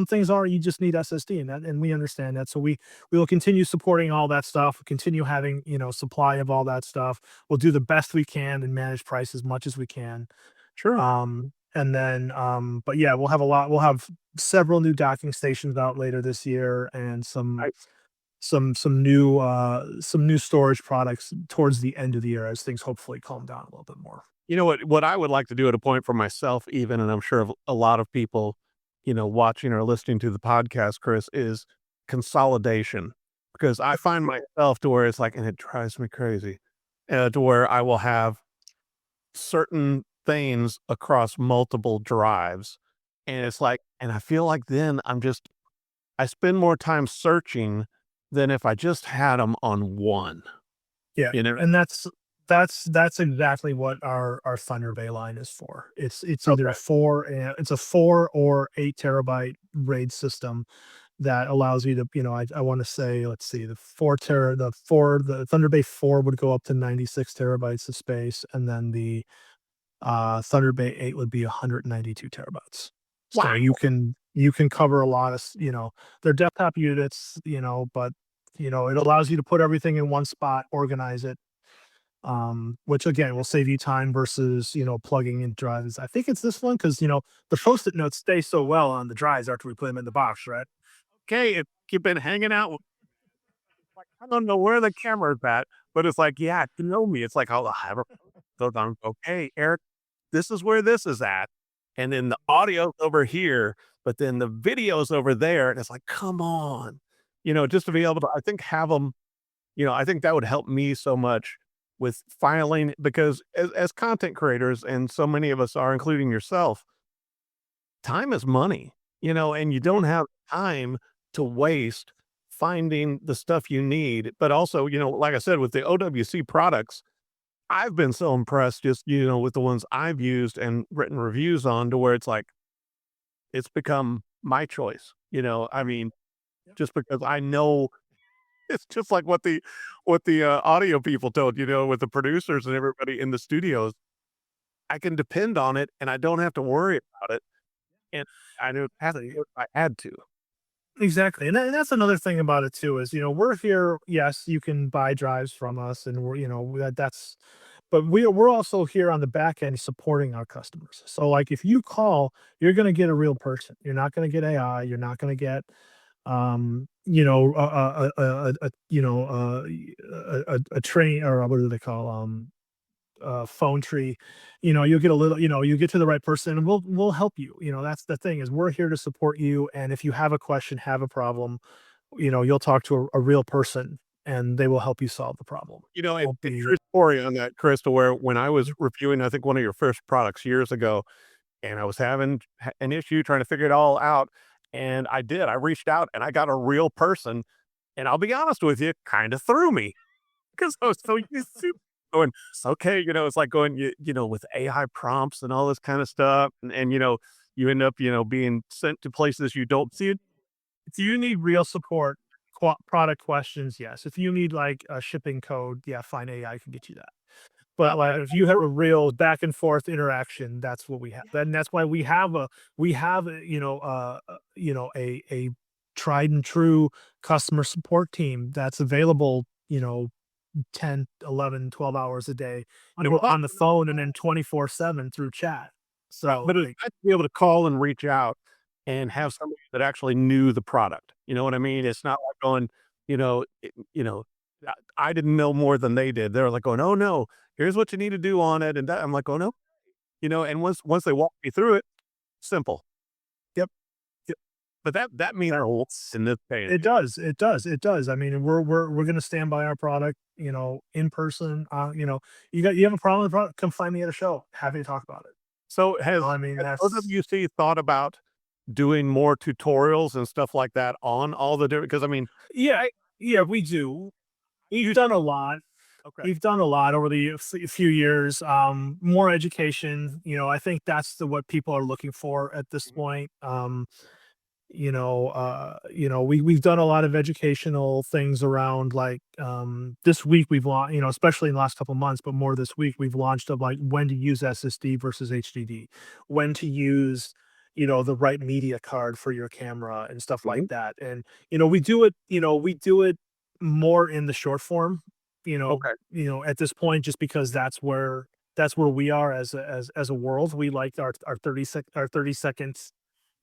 things are, you just need SSD and we understand that. So we will continue supporting all that stuff, continue having, supply of all that stuff. We'll do the best we can and manage price as much as we can. Sure. And then, but yeah, we'll have several new docking stations out later this year and some new storage products towards the end of the year as things hopefully calm down a little bit more. You know what I would like to do at a point for myself even, and I'm sure a lot of people, watching or listening to the podcast, Chris, is consolidation. Because I find myself to where it's like, and it drives me crazy, to where I will have certain things across multiple drives. And it's like, and I feel like then I spend more time searching than if I just had them on one. Yeah. And that's exactly what our Thunder Bay line is for. It's either it's a 4 or 8 terabyte RAID system that allows you to, I want to say, let's see, the Thunder Bay 4 would go up to 96 terabytes of space, and then the Thunder Bay 8 would be 192 terabytes. So Wow. you can cover a lot of, they're desktop units, but it allows you to put everything in one spot, organize it, which again will save you time versus, plugging in drives. I think it's this one because, the Post-it notes stay so well on the drives after we put them in the box, right? Okay, if you've been hanging out, like, I don't know where the camera's at, but it's like, yeah, you know me. It's like, I'll have a, okay, Eric, this is where this is at. And then the audio's over here, but then the video's over there. And it's like, come on, just to be able to, I think, have them, I think that would help me so much with filing, because as content creators, and so many of us are, including yourself, time is money, and you don't have time to waste finding the stuff you need. But also, like I said, with the OWC products, I've been so impressed just, with the ones I've used and written reviews on, to where it's like, it's become my choice, I mean, just because I know it's just like what the audio people told, with the producers and everybody in the studios, I can depend on it and I don't have to worry about it. And I knew if I had to. Exactly. And that's another thing about it too, is, we're here. Yes, you can buy drives from us and we're, but we're also here on the back end supporting our customers. So like if you call, you're going to get a real person. You're not going to get AI. You're not going to get, a train, or what do they call, phone tree. You'll get a little, you get to the right person and we'll help you. That's the thing, is we're here to support you. And if you have a question, have a problem, you'll talk to a real person and they will help you solve the problem. And true story on that, Chris, to where when I was reviewing, I think, one of your first products years ago, and I was having an issue trying to figure it all out. And I reached out and I got a real person. And I'll be honest with you, kind of threw me, because I was so used to going, okay, it's like going, with AI prompts and all this kind of stuff. And you end up, being sent to places you don't see it. If you need real support, product questions, yes. If you need like a shipping code, yeah, fine, AI can get you that. But like if you have a real back and forth interaction, that's what we have. Then that's why we have a tried and true customer support team that's available, 10, 11, 12 hours a day on the phone and then 24/7 through chat. Right, So but it's like, nice to be able to call and reach out and have somebody that actually knew the product, you know what I mean? It's not like going, I didn't know more than they did. They're like going, "Oh, no, here's what you need to do on it," and that I'm like, "Oh, no," and once they walk me through it, simple. yep. Yep. But that means a lot in this day and It does. It does. It does. I mean, we're gonna stand by our product, in person. You have a problem with the product, come find me at a show. Happy to talk about it. so has I mean, has that's OWC thought about doing more tutorials and stuff like that on all the different? Because I mean, yeah, yeah, we do. We've done a lot. okay. We've done a lot over the few years. More education. I think that's what people are looking for at this Mhm. point. We've done a lot of educational things around like this week we've launched, especially in the last couple months, but more this week we've launched of like when to use SSD versus HDD, when to use the right media card for your camera and stuff Mhm. like that. And we do it more in the short form, Okay. at this point, just because that's where we are as a world. We like our 30 seconds,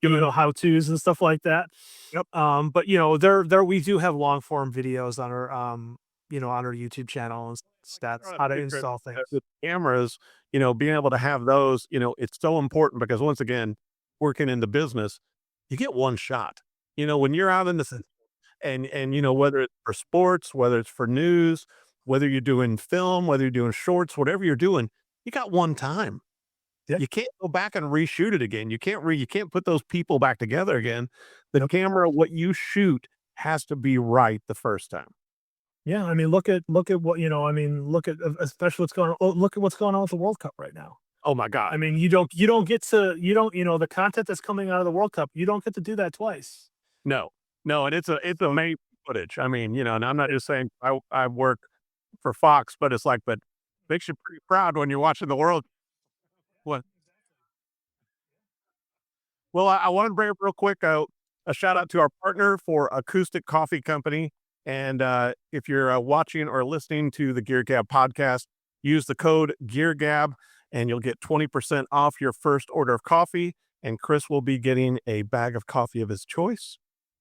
how to's and stuff like that. Yep. But there we do have long form videos on our YouTube channel and stats Right, how to too, Chris, install things. with cameras, being able to have those, it's so important because once again, working in the business, you get one shot. When you're out in the and whether it's for sports, whether it's for news, whether you're doing film, whether you're doing shorts, whatever you're doing, you got one time. Yeah. You can't go back and reshoot it again. You can't put those people back together again. The Yep. camera, what you shoot has to be right the first time. Yeah, I mean, look at what I mean, look at especially what's going on. Look at what's going on with the World Cup right now. Oh my God. I mean, you don't get to the content that's coming out of the World Cup. You don't get to do that twice. No, no, and it's a made footage. I mean, and I'm not just saying I work for Fox, but it's like, but makes you pretty proud when you're watching the world. What? Well, I want to bring up real quick a shout out to our partner for Acoustic Coffee Company. And if you're watching or listening to the Gear Gab podcast, use the code Gear Gab and you'll get 20% off your first order of coffee. And Chris will be getting a bag of coffee of his choice,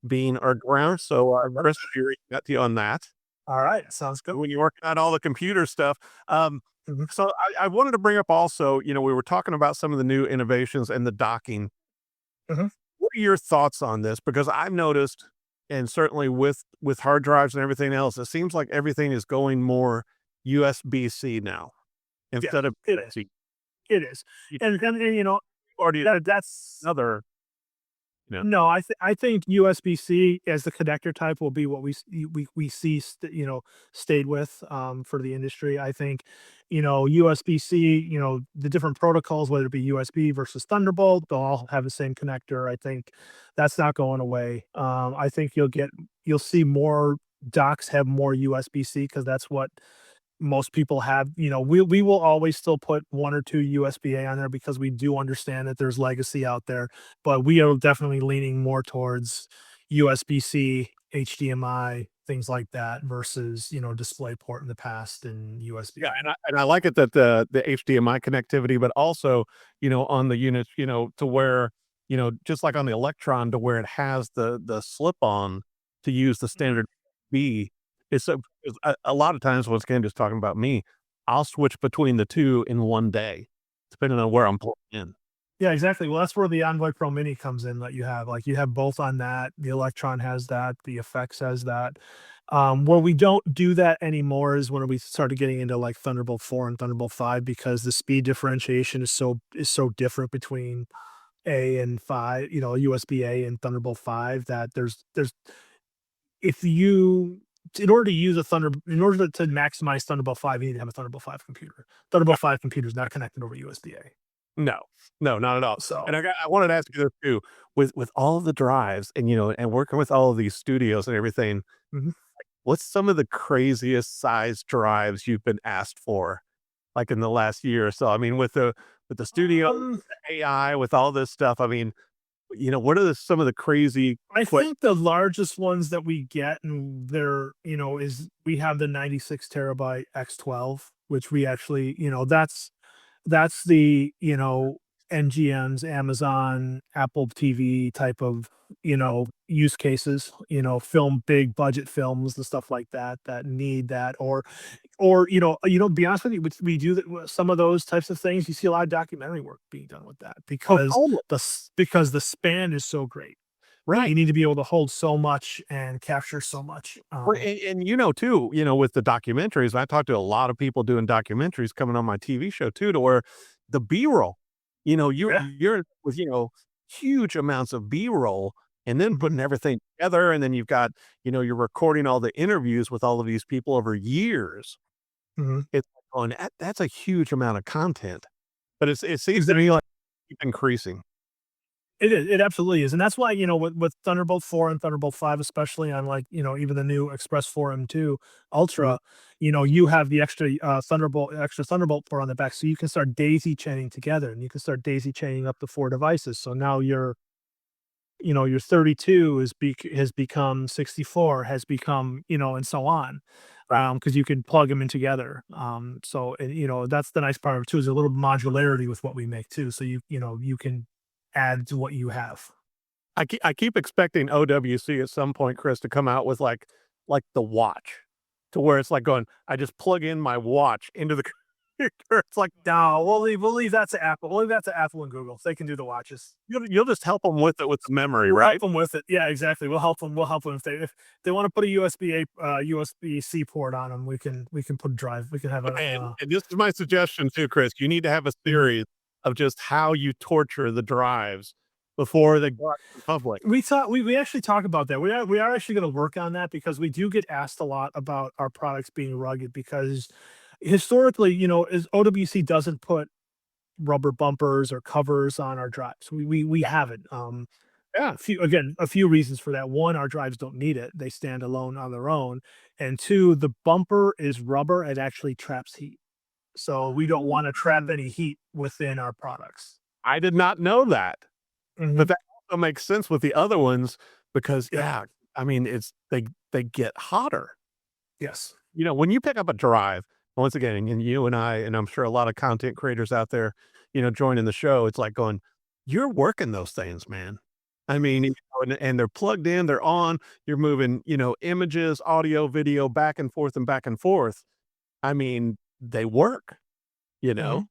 being our ground. So, Chris, you're got to you on that All right, sounds good. when you're working on all the computer stuff. Mhm. So I wanted to bring up also, we were talking about some of the new innovations and the docking. Mhm. What are your thoughts on this? Because I've noticed, and certainly with hard drives and everything else, it seems like everything is going more USB-C now Yeah, instead of it is. C. It is. You And already that's another, no, I think USB-C as the connector type will be what we see stayed with for the industry. I think USB-C, the different protocols, whether it be USB versus Thunderbolt, they'll all have the same connector. I think that's not going away. I think you'll see more docks have more USB-C because that's what most people have. We will always still put one or two USB-A on there because we do understand that there's legacy out there, but we are definitely leaning more towards USB-C, HDMI, things like that versus, DisplayPort in the past and yeah, USB. and I like it that the HDMI connectivity, but also, on the units, to where, just like on the Electron to where it has the slip-on to use the Mhm. standard B. It's so 'cause a lot of times, once again, just talking about me, I'll switch between the 2 in one day, depending on where I'm plugged in. Yeah, exactly. Well, that's where the Envoy Pro Mini comes in that you have. Like you have both on that. The Electron has that, the Effects has that. Where we don't do that anymore is when we started getting into like Thunderbolt 4 and Thunderbolt 5 because the speed differentiation is so different between A and 5, USB A and Thunderbolt 5 that there's if you in order to use in order to maximize Thunderbolt 5, you need to have a Thunderbolt 5 computer. Thunderbolt 5 computer is not connected over USB-A. No, no, not at all. So And I wanted to ask you this too, with all of the drives and, and working with all of these studios and everything, mhm. what's some of the craziest size drives you've been asked for, like, in the last year or so? I mean, with the studio, Um, AI, with all this stuff, I mean, what are some of the crazy I quick. think the largest ones that we get, and they're, is we have the 96 terabyte X12, which we actually, that's the, NGN's, Amazon, Apple TV type of, use cases, film big budget films and stuff like that that need that, or be honest with you, we do that, some of those types of things. You see a lot of documentary work being done with that Oh, because totally. the span is so great. Right. You need to be able to hold so much and capture so much. Right, and too, with the documentaries, I talked to a lot of people doing documentaries coming on my TV show too, to where the B-roll, Yeah. you're with, huge amounts of B-roll and then Mhm. putting everything together. And then you've got, you're recording all the interviews with all of these people over years. Mhm. It's like going, that's a huge amount of content, but it seems to Exactly. me like keep increasing. It is. It absolutely is, and that's why, with Thunderbolt 4 and Thunderbolt 5, especially on, like, even the new Express 4M2 Mhm. Ultra, you have the extra Thunderbolt port on the back, so you can start daisy chaining together, and you can start daisy chaining up to 4 devices. So now your 32 has become 64, has become, and so on, because you can plug them in together. So, and, that's the nice part of it too, is a little modularity with what we make too. So you can add to what you have. I keep expecting OWC at some point, Chris, to come out with like the watch, to where it's like going, I just plug in my watch into the computer. It's like No, we'll leave that to Apple. We'll leave that to Apple and Google. They can do the watches. you'll just help them with it with the memory, We'll right? help them with it. Yeah, exactly. We'll help them. We'll help them if they want to put a USB-C port on them. We can put a drive. We can have a. And this is my suggestion too, Chris. You need to have a Mhm. series of just how you torture the drives before they go out to the public. We actually talk about that. We are actually going to work on that because we do get asked a lot about our products being rugged because historically, is OWC doesn't put rubber bumpers or covers on our drives. We haven't. Yeah. A few reasons for that. One, our drives don't need it. They stand alone on their own. And two, the bumper is rubber. It actually traps heat. So we don't want to trap any heat within our products. I did not know that. But Mhm. that also makes sense with the other ones because, Yep. yeah, I mean, they get hotter. Yes. When you pick up a drive, once again, and you and I, and I'm sure a lot of content creators out there, joining the show, it's like going, you're working those things, man. I mean, and they're plugged in, they're on, you're moving, images, audio, video, back and forth and back and forth. I mean, they work, you know? Mhm.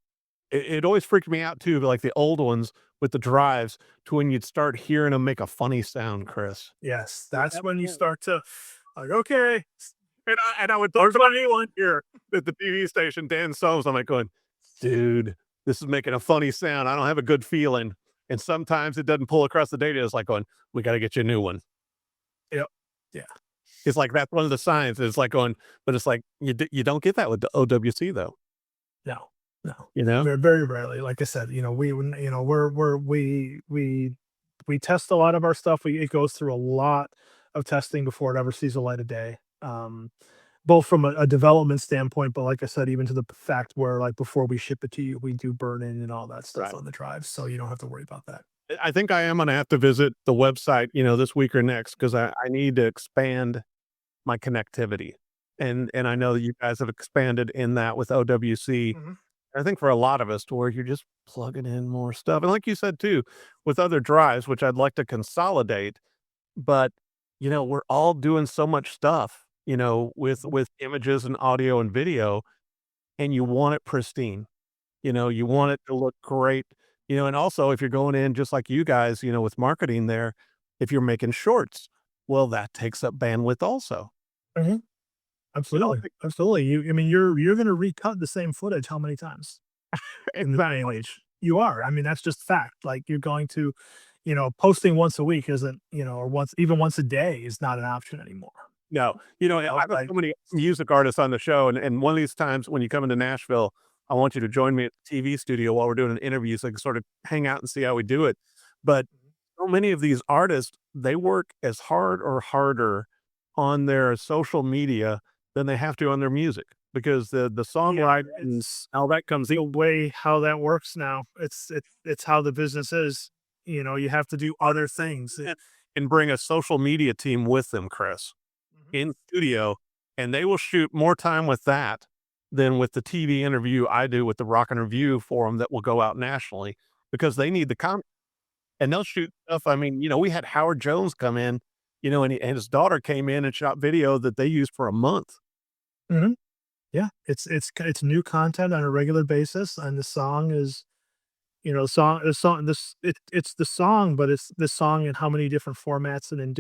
It always freaked me out too, like the old ones with the drives, to when you'd start hearing them make a funny sound, Chris. Yes. Yeah, That's that when you was start to like, okay, and I would talk there's to my my new one. here at the TV station, Dan Soames. I'm like going, dude, this is making a funny sound. I don't have a good feeling. And sometimes it doesn't pull across the data. It's like going, we got to get you a new one. Yep. Yeah. It's like that's one of the signs. It's like going, but it's like you don't get that with the OWC though. No. No. You know, Very, very rarely. Like I said, we test a lot of our stuff. It goes through a lot of testing before it ever sees the light of day. Both from a development standpoint, but like I said, even to the fact where, like, before we ship it to you, we do burn in and all that stuff right? on the drive, so you don't have to worry about that. I think I am going to have to visit the website, this week or next, because I need to expand my connectivity. And I know that you guys have expanded in that with OWC. Mhm. I think for a lot of us to where you're just plugging in more stuff. And like you said too, with other drives, which I'd like to consolidate, but we're all doing so much stuff, Mhm. with images and audio and video, and you want it pristine. You want it to look great. And also if you're going in just like you guys, with marketing there, if you're making shorts, well, that takes up bandwidth also. Mhm. You know, Absolutely, absolutely. You're gonna recut the same footage how many times in the day and age? You are. I mean, that's just fact. Like, you're going to, posting once a week isn't, or once a day is not an option anymore. No, I've got so many music artists on the show, and one of these times when you come into Nashville, I want you to join me at the TV studio while we're doing an interview so I can sort of hang out and see how we do it. But so many of these artists, they work as hard or harder on their social media than they have to on their music because the songwriting and It's all that comes the in way how that works now. It's how the business is. You have to do other things. and bring a social media team with them, Chris, in studio, and they will shoot more time with that than with the TV interview I do with the Rock and Review forum that will go out nationally because they need the content. And they'll shoot stuff. I mean, we had Howard Jones come in, and his daughter came in and shot video that they used for a month. Mhm. Yeah, it's new content on a regular basis, and the song is, the song it's the song, but it's the song in how many different formats and in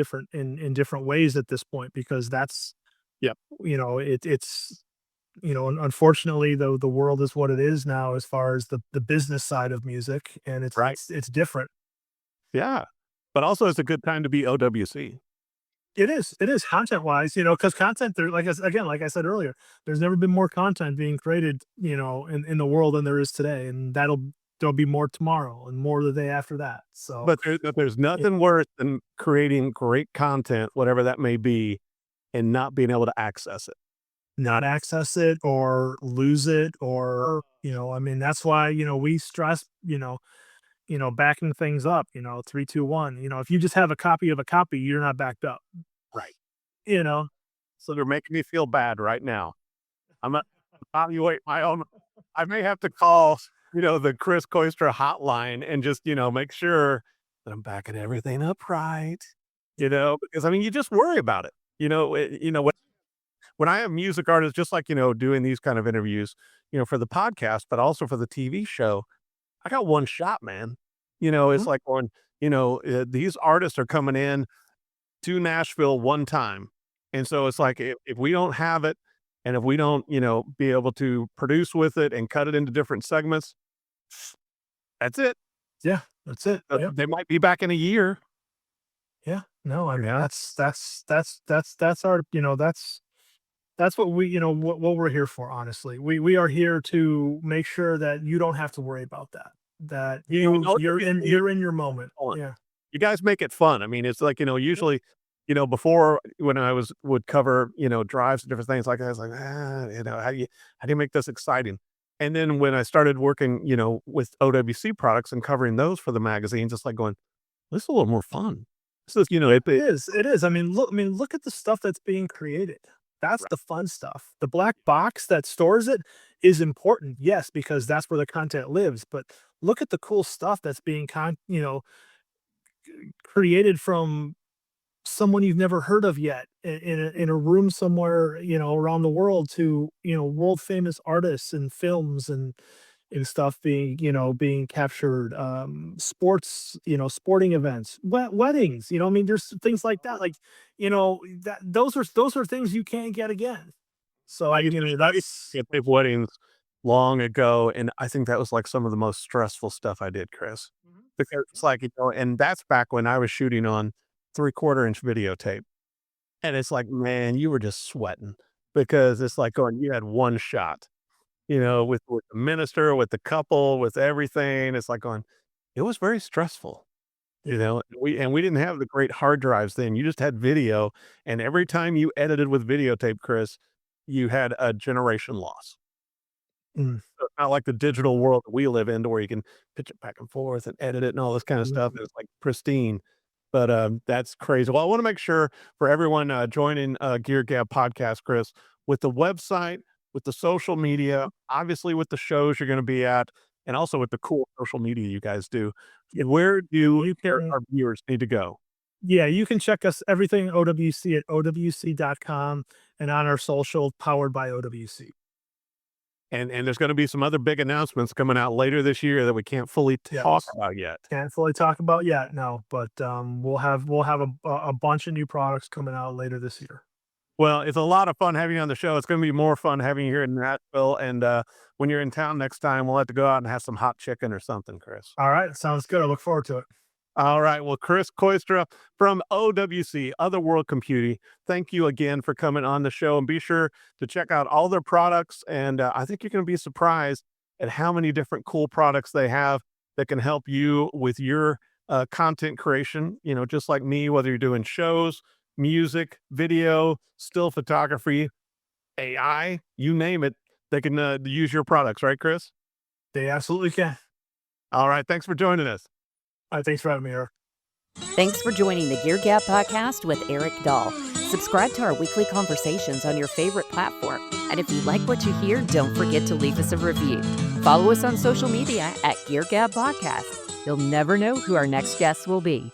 different ways at this point because that's Yep. it's unfortunately the world is what it is now as far as the business side of music, and Right. it's different. Yeah. But also it's a good time to be OWC. It is content wise, because content there, like I said earlier, there's never been more content being created, in the world than there is today, and there'll be more tomorrow and more the day after that. So, But there's nothing worse than creating great content, whatever that may be, and not being able to access it. not access it or lose it, or I mean, that's why we stress, backing things up, 3, 2, 1. If you just have a copy of a copy, you're not backed up. Right. You know, So they're making me feel bad right now. I'm gonna evaluate my own. I may have to call, the Chris Kooistra hotline and just, make sure that I'm backing everything up right. Because I mean, you just worry about it. When I have music artists, just like, doing these kind of interviews, for the podcast, but also for the TV show, I got one shot, man. It's Mhm. like going, these artists are coming in to Nashville one time. And so it's like if we don't have it and if we don't, be able to produce with it and cut it into different segments, that's it. Yeah, that's it. Yeah. They might be back in a year. Yeah. No, I mean, Yeah. that's our, that's what we, what we're here for, honestly. We are here to make sure that you don't have to worry about that. That you're in your moment. Hold on. Yeah. You guys make it fun. I mean, it's like, usually, before when I would cover, drives and different things like that, I was like, how do you make this exciting? And then when I started working, with OWC products and covering those for the magazines, it's like going, this is a little more fun. This is, It is. I mean, look at the stuff that's being created. That's the fun stuff. The black box that stores it is important, yes, because that's where the content lives. But look at the cool stuff that's being created from someone you've never heard of yet in a room somewhere, around the world, to world famous artists and films and stuff being captured, sports, sporting events, weddings, I mean, there's things like that, like, that those are things you can't get again. So I used to that's get big weddings long ago, and I think that was like some of the most stressful stuff I did, Chris. Because it's like, and that's back when I was shooting on 3/4 inch videotape. And it's like, man, you were just sweating because it's like going, you had one shot, with the minister, with the couple, with everything. It's like going, it was very stressful, we didn't have the great hard drives then. You just had video. And every time you edited with videotape, Chris, you had a generation loss. Mm. So it's not like the digital world that we live in to where you can pitch it back and forth and edit it and all this kind of stuff. And it's like pristine. But that's crazy. Well, I want to make sure for everyone joining Gear Gab Podcast, Chris, with the website, with the social media, obviously with the shows you're going to be at, and also with the cool social media you guys do. Where do You can our viewers need to go? Yeah, you can check us everything OWC at OWC.com and on our social powered by OWC. And there's going to be some other big announcements coming out later this year that we can't fully talk Yes. about yet. Can't fully talk about yet, no, but we'll have a bunch of new products coming out later this year. Well, it's a lot of fun having you on the show. It's going to be more fun having you here in Nashville. And when you're in town next time, we'll have to go out and have some hot chicken or something, Chris. All right, sounds good. I look forward to it. All right. Well, Chris Kooistra from OWC, Other World Computing, thank you again for coming on the show. And be sure to check out all their products. And I think you're going to be surprised at how many different cool products they have that can help you with your content creation. Just like me, whether you're doing shows, music, video, still photography, AI, you name it, they can use your products, right, Chris? They absolutely can. All right. Thanks for joining us. All right, thanks for having me, Eric. Thanks for joining the Gear Gab Podcast with Eric Dahl. Subscribe to our weekly conversations on your favorite platform. And if you like what you hear, don't forget to leave us a review. Follow us on social media at Gear Gab Podcast. You'll never know who our next guest will be.